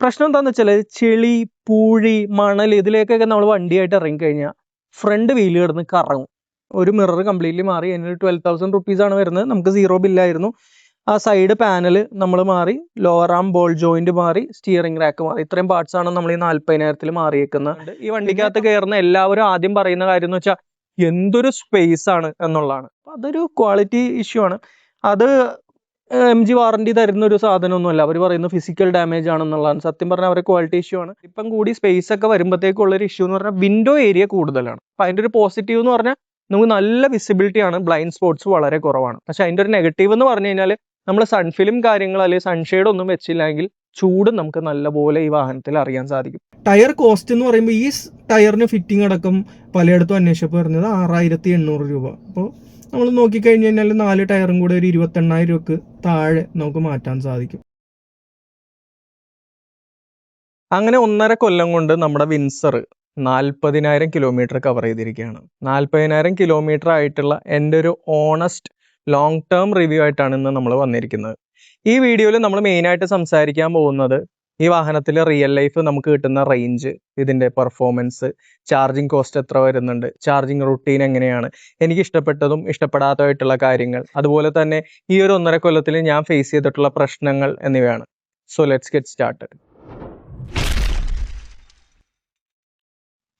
പ്രശ്നം എന്താണെന്ന് വെച്ചാൽ ചെളി, പൂഴി, മണൽ ഇതിലേക്കൊക്കെ നമ്മൾ വണ്ടിയായിട്ട് ഇറങ്ങിക്കഴിഞ്ഞാൽ ഫ്രണ്ട് വീല് കിടന്ന് കറങ്ങും. ഒരു മിറർ കംപ്ലീറ്റ്ലി മാറി. അതിന് 12,000 റുപ്പീസാണ് വരുന്നത്. നമുക്ക് 0 ബില്ലായിരുന്നു. ആ സൈഡ് പാനൽ നമ്മൾ മാറി, ലോവർ ആം ബോൾ ജോയിന്റ് മാറി, സ്റ്റിയറിംഗ് റാക്ക് മാറി. ഇത്രയും പാർട്സ് ആണ് നമ്മൾ ഈ 40,000 മാറിയേക്കുന്നത്. ഈ വണ്ടിക്കകത്ത് കയറുന്ന എല്ലാവരും ആദ്യം പറയുന്ന കാര്യം എന്ന് വെച്ചാൽ എന്തൊരു സ്പേസ് ആണ് എന്നുള്ളതാണ്. അതൊരു ക്വാളിറ്റി ഇഷ്യൂ ആണ്. അത് MG വാറണ്ടി തരുന്ന ഒരു സാധനമൊന്നുമല്ല. അവർ പറയുന്നത് ഫിസിക്കൽ ഡാമേജ് ആണെന്നുള്ളതാണ്. സത്യം പറഞ്ഞാൽ അവരുടെ ക്വാളിറ്റി ഇഷ്യൂ ആണ്. ഇപ്പം കൂടി സ്പേസ് ഒക്കെ വരുമ്പോഴത്തേക്കുള്ളൊരു ഇഷ്യൂ എന്ന് പറഞ്ഞാൽ വിൻഡോ ഏരിയ കൂടുതലാണ്. അപ്പം അതിൻ്റെ ഒരു പോസിറ്റീവ് എന്ന് പറഞ്ഞാൽ നമുക്ക് നല്ല വിസിബിലിറ്റി ആണ്, ബ്ലൈൻഡ് സ്പോട്ട്സ് വളരെ കുറവാണ്. പക്ഷെ അതിൻ്റെ ഒരു നെഗറ്റീവ് എന്ന് പറഞ്ഞു കഴിഞ്ഞാൽ നമ്മൾ സൺഫിലിം കാര്യങ്ങൾ അല്ലെങ്കിൽ സൺഷെയ്ഡ് ഒന്നും വെച്ചില്ലെങ്കിൽ ചൂട് നമുക്ക് നല്ലപോലെ ഈ വാഹനത്തിൽ അറിയാൻ സാധിക്കും. ടയർ കോസ്റ്റ് എന്ന് പറയുമ്പോൾ ഈ ടയറിന് ഫിറ്റിംഗ് അടക്കം പലയിടത്തും അന്വേഷിച്ചപ്പോൾ പറഞ്ഞത് 6,800 രൂപ. അപ്പോൾ നമ്മൾ നോക്കിക്കഴിഞ്ഞ് കഴിഞ്ഞാൽ 4 ടയറും കൂടെ ഒരു 28,000 രൂപക്ക് താഴെ നമുക്ക് മാറ്റാൻ സാധിക്കും. അങ്ങനെ 1.5 കൊല്ലം കൊണ്ട് നമ്മുടെ വിൻസർ 40,000 കിലോമീറ്റർ കവർ ചെയ്തിരിക്കുകയാണ്. 40,000 കിലോമീറ്റർ ആയിട്ടുള്ള എൻ്റെ ഒരു ഓണസ്റ്റ് ലോങ് ടേം റിവ്യൂ ആയിട്ടാണ് ഇന്ന് നമ്മൾ വന്നിരിക്കുന്നത്. ഈ വീഡിയോയിൽ നമ്മൾ മെയിനായിട്ട് സംസാരിക്കാൻ പോകുന്നത് ഈ വാഹനത്തിൽ റിയൽ ലൈഫ് നമുക്ക് കിട്ടുന്ന റേഞ്ച്, ഇതിൻ്റെ പെർഫോമൻസ്, ചാർജിങ് കോസ്റ്റ് എത്ര വരുന്നുണ്ട്, ചാർജിങ് റുട്ടീൻ എങ്ങനെയാണ്, എനിക്ക് ഇഷ്ടപ്പെട്ടതും ഇഷ്ടപ്പെടാത്തതായിട്ടുള്ള കാര്യങ്ങൾ, അതുപോലെ തന്നെ ഈ ഒരു 1.5 കൊല്ലത്തിൽ ഞാൻ ഫേസ് ചെയ്തിട്ടുള്ള പ്രശ്നങ്ങൾ എന്നിവയാണ്. So let's get started.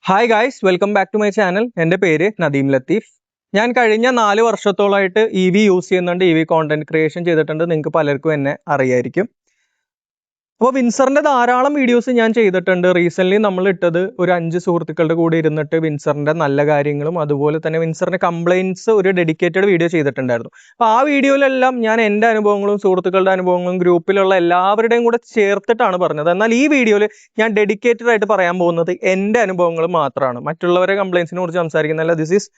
Hi guys, welcome back to my channel. എൻ്റെ പേര് നദീം ലത്തീഫ്. ഞാൻ കഴിഞ്ഞ 4 വർഷത്തോളമായിട്ട് EV യൂസ് ചെയ്യുന്നുണ്ട്. EV കോണ്ടന്റ് ക്രിയേഷൻ ചെയ്തിട്ടുണ്ട്. നിങ്ങൾക്ക് പലർക്കും എന്നെ അറിയായിരിക്കും. അപ്പോൾ വിൻസറിൻ്റെ ധാരാളം വീഡിയോസ് ഞാൻ ചെയ്തിട്ടുണ്ട്. റീസെൻ്റ്ലി നമ്മൾ ഇട്ടത് ഒരു 5 സുഹൃത്തുക്കളുടെ കൂടെ ഇരുന്നിട്ട് വിൻസറിൻ്റെ നല്ല കാര്യങ്ങളും അതുപോലെ തന്നെ വിൻസറിൻ്റെ കംപ്ലയിൻറ്റ്സ് ഒരു ഡെഡിക്കേറ്റഡ് വീഡിയോ ചെയ്തിട്ടുണ്ടായിരുന്നു. അപ്പോൾ ആ വീഡിയോയിലെല്ലാം ഞാൻ എൻ്റെ അനുഭവങ്ങളും സുഹൃത്തുക്കളുടെ അനുഭവങ്ങളും ഗ്രൂപ്പിലുള്ള എല്ലാവരുടെയും കൂടെ ചേർത്തിട്ടാണ് പറഞ്ഞത്. എന്നാൽ ഈ വീഡിയോയിൽ ഞാൻ ഡെഡിക്കേറ്റഡ് ആയിട്ട് പറയാൻ പോകുന്നത് എൻ്റെ അനുഭവങ്ങൾ മാത്രമാണ്. മറ്റുള്ളവരെ കംപ്ലയിൻസിനെ കുറിച്ച് സംസാരിക്കുന്നില്ല. This is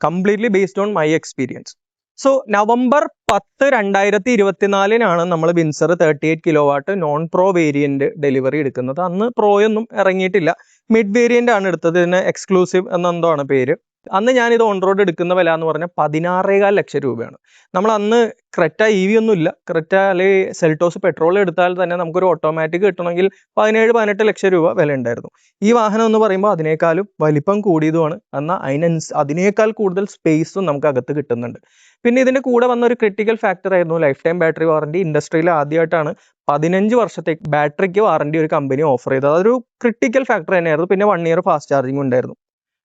completely based on my experience. So November 10, 2024 നമ്മൾ Windsor 38 kilowatt non pro variant delivery എടുക്കുന്നത്. അന്ന് പ്രോയൊന്നും ഇറങ്ങിയിട്ടില്ല, മിഡ് വേരിയന്റ് ആണ് എടുത്തത്. ഇതിന് എക്സ്ക്ലൂസീവ് എന്നെന്തോ ആണ് പേര്. അന്ന് ഞാനിത് ഓൺ റോഡ് എടുക്കുന്ന വില എന്ന് പറഞ്ഞാൽ 16.5 ലക്ഷം രൂപയാണ്. നമ്മൾ അന്ന് ക്രെറ്റ EV ഒന്നും ഇല്ല, ക്രെറ്റ അല്ലെങ്കിൽ സെൽറ്റോസ് പെട്രോൾ എടുത്താൽ തന്നെ നമുക്കൊരു ഓട്ടോമാറ്റിക് കിട്ടണമെങ്കിൽ 17-18 ലക്ഷം രൂപ വില ഉണ്ടായിരുന്നു. ഈ വാഹനം എന്ന് പറയുമ്പോൾ അതിനേക്കാളും വലിപ്പം കൂടിയതുമാണ്. എന്നാൽ അതിനേക്കാൾ കൂടുതൽ സ്പേസും നമുക്ക് അകത്ത് കിട്ടുന്നുണ്ട്. പിന്നെ ഇതിൻ്റെ കൂടെ വന്ന ഒരു ക്രിട്ടിക്കൽ ഫാക്ടർ ആയിരുന്നു ലൈഫ് ടൈം ബാറ്ററി വാറണ്ടി. ഇൻഡസ്ട്രിയിൽ ആദ്യമായിട്ടാണ് 15 വർഷത്തേക്ക് ബാറ്ററിക്ക് വാറണ്ടി ഒരു കമ്പനി ഓഫർ ചെയ്തത്. അതൊരു ക്രിട്ടിക്കൽ ഫാക്ടർ തന്നെയായിരുന്നു. പിന്നെ 1 ഇയർ ഫാസ്റ്റ് ചാർജിങ് ഉണ്ടായിരുന്നു.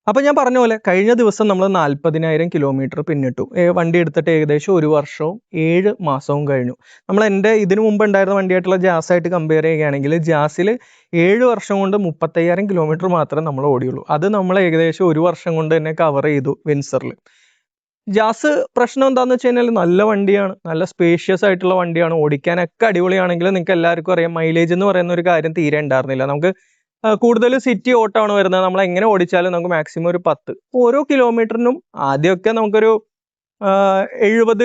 അപ്പോൾ ഞാൻ പറഞ്ഞ പോലെ കഴിഞ്ഞ ദിവസം നമ്മൾ 40,000 കിലോമീറ്റർ പിന്നിട്ടു. വണ്ടി എടുത്തിട്ട് ഏകദേശം 1 വർഷവും 7 മാസവും കഴിഞ്ഞു. നമ്മൾ എൻ്റെ ഇതിനു മുമ്പ് ഉണ്ടായിരുന്ന വണ്ടിയായിട്ടുള്ള ജാസായിട്ട് കമ്പയർ ചെയ്യുകയാണെങ്കിൽ ജാസിൽ 7 വർഷം കൊണ്ട് 35,000 കിലോമീറ്റർ മാത്രമേ നമ്മൾ ഓടിയുള്ളൂ. അത് നമ്മൾ ഏകദേശം 1 വർഷം കൊണ്ട് തന്നെ കവർ ചെയ്തു വിൻസറിൽ. ജാസ് പ്രശ്നം എന്താണെന്ന് വെച്ച് കഴിഞ്ഞാൽ നല്ല വണ്ടിയാണ്, നല്ല സ്പേഷ്യസ് ആയിട്ടുള്ള വണ്ടിയാണ്, ഓടിക്കാനൊക്കെ അടിപൊളിയാണെങ്കിൽ നിങ്ങൾക്ക് എല്ലാവർക്കും അറിയാം മൈലേജ് എന്ന് പറയുന്ന ഒരു കാര്യം തീരെ ഉണ്ടായിരുന്നില്ല. നമുക്ക് കൂടുതൽ സിറ്റി ഓട്ടമാണ് വരുന്നത്. നമ്മൾ എങ്ങനെ ഓടിച്ചാലും നമുക്ക് മാക്സിമം ഒരു 10. ഓരോ കിലോമീറ്ററിനും ആദ്യമൊക്കെ നമുക്കൊരു 7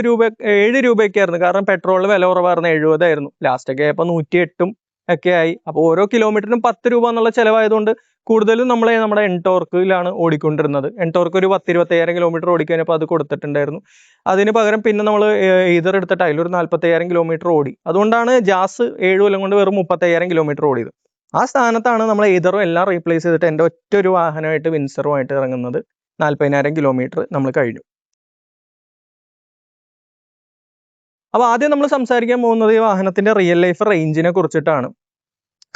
രൂപയൊക്കെ ആയിരുന്നു. കാരണം പെട്രോളിന് വില കുറവായിരുന്നു, 70 ആയിരുന്നു. ലാസ്റ്റൊക്കെ ആയപ്പോൾ 108 ഒക്കെ ആയി. അപ്പോൾ ഓരോ കിലോമീറ്ററിനും 10 രൂപ എന്നുള്ള ചിലവായതുകൊണ്ട് കൂടുതലും നമ്മുടെ എൻടോർക്കിലാണ് ഓടിക്കൊണ്ടിരുന്നത്. എൻടോർക്ക് ഒരു 10-25,000 കിലോമീറ്റർ ഓടിക്കഴിഞ്ഞപ്പോൾ അത് കൊടുത്തിട്ടുണ്ടായിരുന്നു. അതിന് പകരം പിന്നെ നമ്മൾ ഈതർ എടുത്തിട്ട് അതിലൊരു 40,000 കിലോമീറ്റർ ഓടി. അതുകൊണ്ടാണ് ജാസ് 7 കൊല്ലം കൊണ്ട് വെറും 30,000 കിലോമീറ്റർ ഓടിയത്. ആ സ്ഥാനത്താണ് നമ്മൾ ഈതറും എല്ലാം റീപ്ലേസ് ചെയ്തിട്ട് എൻ്റെ ഒറ്റ ഒരു വാഹനമായിട്ട് വിൻസറുമായിട്ട് ഇറങ്ങുന്നത്. 40,000 കിലോമീറ്റർ നമ്മൾ കഴിഞ്ഞു. അപ്പോൾ ആദ്യം നമ്മൾ സംസാരിക്കാൻ പോകുന്നത് ഈ വാഹനത്തിൻ്റെ റിയൽ ലൈഫ് റേഞ്ചിനെ കുറിച്ചിട്ടാണ്.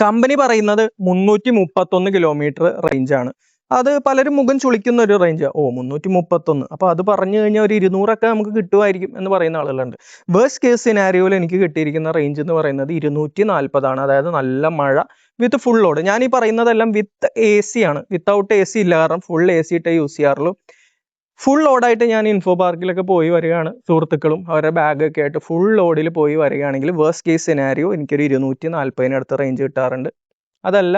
കമ്പനി പറയുന്നത് 331 കിലോമീറ്റർ റേഞ്ചാണ്. അത് പലരും മുഖം ചുളിക്കുന്ന ഒരു റേഞ്ച്. 331, അപ്പോൾ അത് പറഞ്ഞു കഴിഞ്ഞാൽ ഒരു 200 നമുക്ക് കിട്ടുമായിരിക്കും എന്ന് പറയുന്ന ആളുകളുണ്ട്. വേഴ്സ്റ്റ് കേസ് സിനാരിയോയിൽ എനിക്ക് കിട്ടിയിരിക്കുന്ന റേഞ്ച് എന്ന് പറയുന്നത് 240 അതായത് നല്ല മഴ വിത്ത് ഫുൾ ലോഡ്. ഞാൻ ഈ പറയുന്നതെല്ലാം വിത്ത് AC ആണ്, വിത്തൗട്ട് AC ഇല്ല. കാരണം ഫുൾ AC ഇട്ടേ യൂസ് ചെയ്യാറുള്ളൂ. ഫുൾ ലോഡായിട്ട് ഞാൻ ഇൻഫോ പാർക്കിലൊക്കെ പോയി വരികയാണ്, സുഹൃത്തുക്കളും അവരുടെ ബാഗൊക്കെ ആയിട്ട് ഫുൾ ലോഡിൽ പോയി വരികയാണെങ്കിൽ വേഴ്സ്റ്റ് കേസ് സിനാരിയോ എനിക്കൊരു 240 അടുത്ത് റേഞ്ച് കിട്ടാറുണ്ട്. അതല്ല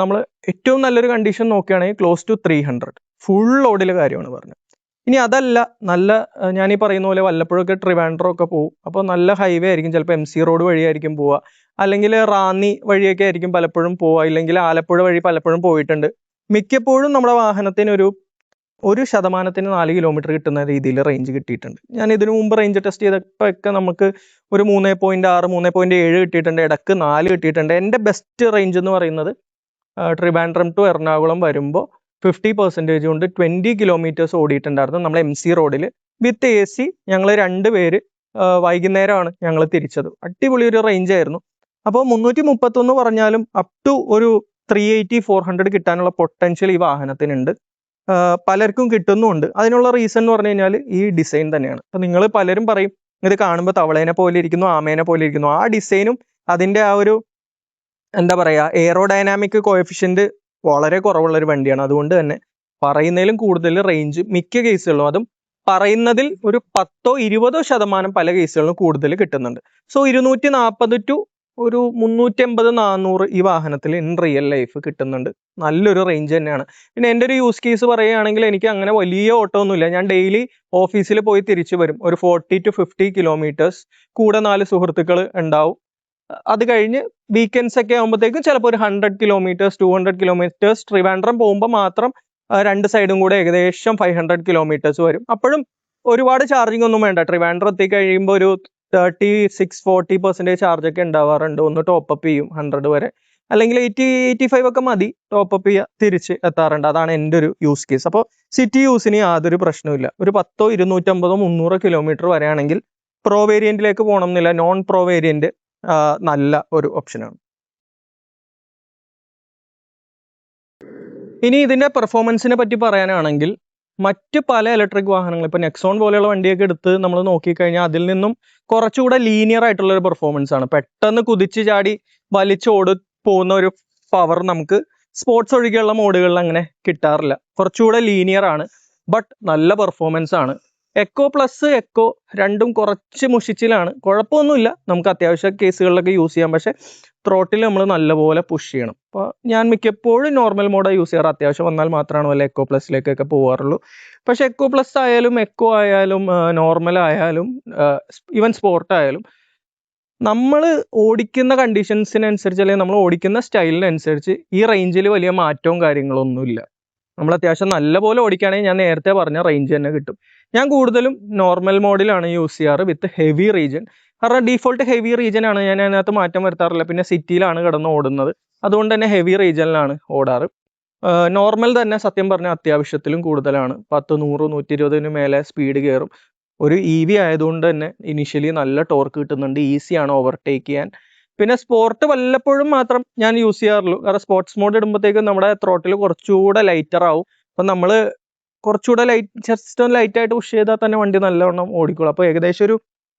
നമ്മൾ ഏറ്റവും നല്ലൊരു കണ്ടീഷൻ നോക്കുകയാണെങ്കിൽ ക്ലോസ് ടു 300 ഫുൾ ലോഡിലെ കാര്യമാണ് പറഞ്ഞത്. ഇനി അതല്ല, നല്ല ഞാനീ പറയുന്ന പോലെ വല്ലപ്പോഴൊക്കെ ട്രിവാൻഡ്രം ഒക്കെ പോകും. അപ്പോൾ നല്ല ഹൈവേ ആയിരിക്കും, ചിലപ്പോൾ MC റോഡ് വഴിയായിരിക്കും പോവുക, അല്ലെങ്കിൽ റാന്നി വഴിയൊക്കെ ആയിരിക്കും പലപ്പോഴും പോവുക, ഇല്ലെങ്കിൽ ആലപ്പുഴ വഴി പലപ്പോഴും പോയിട്ടുണ്ട്. മിക്കപ്പോഴും നമ്മുടെ വാഹനത്തിനൊരു 1% 4 കിലോമീറ്റർ കിട്ടുന്ന രീതിയിൽ റേഞ്ച് കിട്ടിയിട്ടുണ്ട്. ഞാൻ ഇതിനു മുമ്പ് റേഞ്ച് ടെസ്റ്റ് ചെയ്തപ്പോഴൊക്കെ നമുക്ക് ഒരു 3.6 3.7 കിട്ടിയിട്ടുണ്ട്, ഇടക്ക് 4 കിട്ടിയിട്ടുണ്ട്. എൻ്റെ ബെസ്റ്റ് റേഞ്ച് എന്ന് പറയുന്നത് ട്രിവാൻഡ്രം ടു എറണാകുളം വരുമ്പോൾ 50% കൊണ്ട് 20 കിലോമീറ്റേഴ്സ് ഓടിയിട്ടുണ്ടായിരുന്നു നമ്മൾ MC റോഡിൽ വിത്ത് AC. ഞങ്ങൾ 2 പേര് വൈകുന്നേരമാണ് ഞങ്ങൾ തിരിച്ചത്. അടിപൊളി ഒരു റേഞ്ച് ആയിരുന്നു. അപ്പോൾ 331 പറഞ്ഞാലും അപ് ടു ഒരു 380-400 കിട്ടാനുള്ള പൊട്ടൻഷ്യൽ ഈ വാഹനത്തിനുണ്ട്. പലർക്കും കിട്ടുന്നുമുണ്ട്. അതിനുള്ള റീസൺ എന്ന് പറഞ്ഞു കഴിഞ്ഞാൽ ഈ ഡിസൈൻ തന്നെയാണ്. അപ്പം നിങ്ങൾ പലരും പറയും ഇത് കാണുമ്പോൾ തവളേനെ പോലെ ഇരിക്കുന്നു, ആമേനെ പോലെ ഇരിക്കുന്നു. ആ ഡിസൈനും അതിൻ്റെ ആ ഒരു എന്താ പറയുക എയറോഡൈനാമിക് കോഎഫിഷ്യന്റ് വളരെ കുറവുള്ള ഒരു വണ്ടിയാണ്. അതുകൊണ്ട് തന്നെ പറയുന്നതിലും കൂടുതൽ റേഞ്ച് മിക്ക കേസുകളിലും, അതും പറയുന്നതിൽ ഒരു 10-20% പല കേസുകളിലും കൂടുതൽ കിട്ടുന്നുണ്ട്. സോ 240 ടു ഒരു 380-400 ഈ വാഹനത്തിൽ ഇൻ റിയൽ ലൈഫ് കിട്ടുന്നുണ്ട്. നല്ലൊരു റേഞ്ച് തന്നെയാണ്. പിന്നെ എൻ്റെ ഒരു യൂസ് കേസ് പറയുകയാണെങ്കിൽ എനിക്ക് അങ്ങനെ വലിയ ഓട്ടമൊന്നുമില്ല. ഞാൻ ഡെയിലി ഓഫീസിൽ പോയി തിരിച്ചു വരും. ഒരു 40-50 കിലോമീറ്റേഴ്സ്. കൂടെ 4 സുഹൃത്തുക്കൾ ഉണ്ടാവും. അത് കഴിഞ്ഞ് വീക്കെൻഡ്സ് ഒക്കെ ആകുമ്പോഴത്തേക്കും ചിലപ്പോൾ ഒരു 100 കിലോമീറ്റേഴ്സ് 200 കിലോമീറ്റേഴ്സ്. ട്രിവാൻഡ്രം പോകുമ്പോൾ മാത്രം 2 സൈഡും കൂടെ ഏകദേശം 500 കിലോമീറ്റേഴ്സ് വരും. അപ്പോഴും ഒരുപാട് ചാർജിങ് ഒന്നും വേണ്ട. ട്രിവാൻഡ്രം എത്തി കഴിയുമ്പോൾ ഒരു 36-40% ചാർജ് ഒക്കെ ഉണ്ടാവാറുണ്ട്. ഒന്ന് ടോപ്പപ്പ് ചെയ്യും 100 വരെ, അല്ലെങ്കിൽ 80-85 ഒക്കെ മതി ടോപ്പപ്പ് ചെയ്യുക, തിരിച്ച് എത്താറുണ്ട്. അതാണ് എൻ്റെ ഒരു യൂസ് കേസ്. അപ്പോൾ സിറ്റി യൂസിന് യാതൊരു പ്രശ്നമില്ല. ഒരു 10, 250, 300 കിലോമീറ്റർ വരെയാണെങ്കിൽ പ്രോ വേരിയന്റിലേക്ക് പോകണം എന്നില്ല. നോൺ പ്രോ വേരിയന്റ് നല്ല ഒരു ഓപ്ഷനാണ്. ഇനി ഇതിന്റെ പെർഫോമൻസിനെ പറ്റി പറയാനാണെങ്കിൽ മറ്റ് പല ഇലക്ട്രിക് വാഹനങ്ങൾ, ഇപ്പൊ നെക്സോൺ പോലെയുള്ള വണ്ടിയൊക്കെ എടുത്ത് നമ്മൾ നോക്കിക്കഴിഞ്ഞാൽ അതിൽ നിന്നും കുറച്ചുകൂടെ ലീനിയർ ആയിട്ടുള്ള ഒരു പെർഫോമൻസ് ആണ്. പെട്ടെന്ന് കുതിച്ച് ചാടി വലിച്ചോട് പോകുന്ന ഒരു പവർ നമുക്ക് സ്പോർട്സ് ഒഴികെയുള്ള മോഡുകളിൽ അങ്ങനെ കിട്ടാറില്ല. കുറച്ചുകൂടെ ലീനിയർ ആണ്, ബട്ട് നല്ല പെർഫോമൻസ് ആണ്. എക്കോ പ്ലസ് എക്കോ രണ്ടും കുറച്ച് മുഷിച്ചിലാണ്. കുഴപ്പമൊന്നുമില്ല, നമുക്ക് അത്യാവശ്യ കേസുകളിലൊക്കെ യൂസ് ചെയ്യാം. പക്ഷെ ത്രോട്ടിൽ നമ്മൾ നല്ലപോലെ പുഷ് ചെയ്യണം. അപ്പോൾ ഞാൻ മിക്കപ്പോഴും നോർമൽ മോഡാണ് യൂസ് ചെയ്യാറ്. അത്യാവശ്യം വന്നാൽ മാത്രമാണ് വല്ല എക്കോ പ്ലസിലേക്കൊക്കെ പോകാറുള്ളൂ. പക്ഷെ എക്കോ പ്ലസ് ആയാലും എക്കോ ആയാലും നോർമൽ ആയാലും ഈവൻ സ്പോർട്ട് ആയാലും നമ്മൾ ഓടിക്കുന്ന കണ്ടീഷൻസിനനുസരിച്ച് അല്ലെങ്കിൽ നമ്മൾ ഓടിക്കുന്ന സ്റ്റൈലിനനുസരിച്ച് ഈ റേഞ്ചിൽ വലിയ മാറ്റവും കാര്യങ്ങളൊന്നുമില്ല. നമ്മൾ അത്യാവശ്യം നല്ലപോലെ ഓടിക്കുകയാണെങ്കിൽ ഞാൻ നേരത്തെ പറഞ്ഞ റേഞ്ച് തന്നെ കിട്ടും. ഞാൻ കൂടുതലും നോർമൽ മോഡിലാണ് യൂസ് ചെയ്യാറ് വിത്ത് ഹെവി റീജൻ. കാരണം ഡീഫോൾട്ട് ഹെവി റീജൻ ആണ്, ഞാൻ അതിനകത്ത് മാറ്റം വരുത്താറില്ല. പിന്നെ സിറ്റിയിലാണ് കിടന്ന് ഓടുന്നത്, അതുകൊണ്ട് തന്നെ ഹെവി റീജനിലാണ് ഓടാറ്. നോർമൽ തന്നെ സത്യം പറഞ്ഞാൽ അത്യാവശ്യത്തിലും കൂടുതലാണ്. 10, 100, 120 മേലെ സ്പീഡ് കയറും. ഒരു EV ആയതുകൊണ്ട് തന്നെ ഇനിഷ്യലി നല്ല ടോർക്ക് കിട്ടുന്നുണ്ട്, ഈസിയാണ് ഓവർടേക്ക് ചെയ്യാൻ. പിന്നെ സ്പോർട്ട് വല്ലപ്പോഴും മാത്രം ഞാൻ യൂസ് ചെയ്യാറുള്ളൂ. കാരണം സ്പോർട്സ് മോഡ് ഇടുമ്പോഴത്തേക്കും നമ്മുടെ ത്രോട്ടിൽ കുറച്ചുകൂടെ ലൈറ്റർ ആവും. അപ്പം നമ്മൾ കുറച്ചുകൂടെ ജസ്റ്റ് ലൈറ്റ് ആയിട്ട് പുഷ് ചെയ്താൽ തന്നെ വണ്ടി നല്ലവണ്ണം ഓടിക്കോളും. അപ്പോൾ ഏകദേശം ഒരു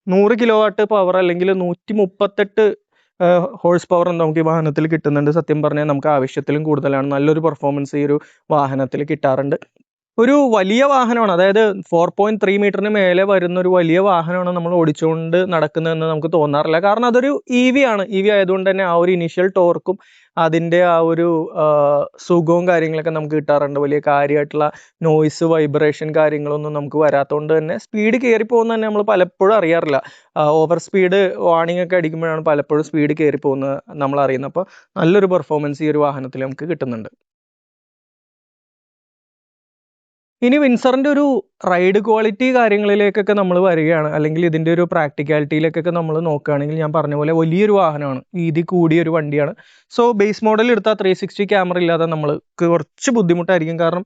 100 കിലോ വാട്ട് പവർ അല്ലെങ്കിൽ 138 ഹോഴ്സ് പവർ നമുക്ക് ഈ വാഹനത്തിൽ കിട്ടുന്നുണ്ട്. സത്യം പറഞ്ഞാൽ നമുക്ക് ആവശ്യത്തിലും കൂടുതലാണ്. നല്ലൊരു പെർഫോമൻസ് ഈ ഒരു വാഹനത്തിൽ കിട്ടാറുണ്ട്. ഒരു വലിയ വാഹനമാണ്, അതായത് 4.3 മീറ്ററിന് മേലെ വരുന്ന ഒരു വലിയ വാഹനമാണ് നമ്മൾ ഓടിച്ചുകൊണ്ട് നടക്കുന്നതെന്ന് നമുക്ക് തോന്നാറില്ല. കാരണം അതൊരു EV ആണ്. EV ആയതുകൊണ്ട് തന്നെ ആ ഒരു ഇനീഷ്യൽ ടോർക്കും അതിൻ്റെ ആ ഒരു സുഖവും കാര്യങ്ങളൊക്കെ നമുക്ക് കിട്ടാറുണ്ട്. വലിയ കാര്യമായിട്ടുള്ള നോയ്സ് വൈബ്രേഷൻ കാര്യങ്ങളൊന്നും നമുക്ക് വരാത്തതുകൊണ്ട് തന്നെ സ്പീഡ് കയറി പോകുന്നത് തന്നെ നമ്മൾ പലപ്പോഴും അറിയാറില്ല. ഓവർ സ്പീഡ് വാർണിംഗ് ഒക്കെ അടിക്കുമ്പോഴാണ് പലപ്പോഴും സ്പീഡ് കയറി പോകുന്നത് നമ്മൾ അറിയുന്നത്. അപ്പോൾ നല്ലൊരു പെർഫോമൻസ് ഈ ഒരു വാഹനത്തിൽ നമുക്ക് കിട്ടുന്നുണ്ട്. ഇനി വിൻസറിന്റെ ഒരു റൈഡ് ക്വാളിറ്റി കാര്യങ്ങളിലേക്കൊക്കെ നമ്മൾ വരികയാണ്, അല്ലെങ്കിൽ ഇതിന്റെ ഒരു പ്രാക്ടിക്കാലിറ്റിയിലേക്കൊക്കെ നമ്മൾ നോക്കുകയാണെങ്കിൽ ഞാൻ പറഞ്ഞ പോലെ വലിയൊരു വാഹനമാണ്, വീതി കൂടിയ ഒരു വണ്ടിയാണ്. സോ ബേസ് മോഡൽ എടുത്താൽ 360 ക്യാമറ ഇല്ലാതെ നമ്മൾക്ക് കുറച്ച് ബുദ്ധിമുട്ടായിരിക്കും. കാരണം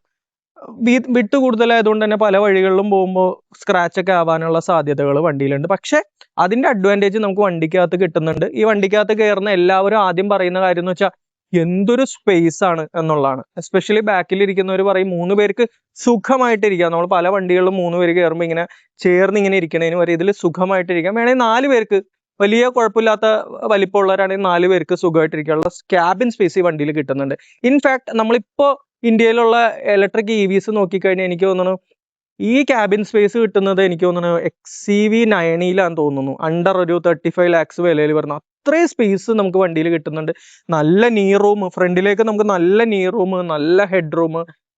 വിട്ട് കൂടുതലായതുകൊണ്ട് തന്നെ പല വഴികളിലും പോകുമ്പോൾ സ്ക്രാച്ച് ഒക്കെ ആവാനുള്ള സാധ്യതകൾ വണ്ടിയിലുണ്ട്. പക്ഷെ അതിന്റെ അഡ്വാൻറ്റേജ് നമുക്ക് വണ്ടിക്കകത്ത് കിട്ടുന്നുണ്ട്. ഈ വണ്ടിക്കകത്ത് കയറുന്ന എല്ലാവരും ആദ്യം പറയുന്ന കാര്യം എന്ന് വെച്ചാൽ എന്തൊരു സ്പേസ് ആണ് എന്നുള്ളതാണ്. എസ്പെഷ്യലി ബാക്കിലിരിക്കുന്നവർ പറയും 3 പേർക്ക് സുഖമായിട്ടിരിക്കാം. നമ്മൾ പല വണ്ടികളിലും 3 പേര് കയറുമ്പോൾ ഇങ്ങനെ ചേർന്ന് ഇങ്ങനെ ഇരിക്കണതിന് വരെ ഇതിൽ സുഖമായിട്ടിരിക്കാം. വേണമെങ്കിൽ 4 പേർക്ക് വലിയ കുഴപ്പമില്ലാത്ത വലിപ്പമുള്ളവരാണെങ്കിൽ 4 പേർക്ക് സുഖമായിട്ടിരിക്കാനുള്ള ക്യാബിൻ സ്പേസ് ഈ വണ്ടിയിൽ കിട്ടുന്നുണ്ട്. ഇൻഫാക്ട് നമ്മളിപ്പോൾ ഇന്ത്യയിലുള്ള ഇലക്ട്രിക് EVs നോക്കിക്കഴിഞ്ഞാൽ എനിക്ക് തോന്നുന്നു ഈ ക്യാബിൻ സ്പേസ് കിട്ടുന്നത് എനിക്ക് തോന്നുന്നു XCV90 തോന്നുന്നു. അണ്ടർ ഒരു 35 lakhs വിലയിൽ വരുന്ന അത്രയും സ്പേസ് നമുക്ക് വണ്ടിയിൽ കിട്ടുന്നുണ്ട്. നല്ല നീ റൂം, ഫ്രണ്ടിലേക്ക് നമുക്ക് നല്ല നീ റൂം, നല്ല ഹെഡ് റൂം,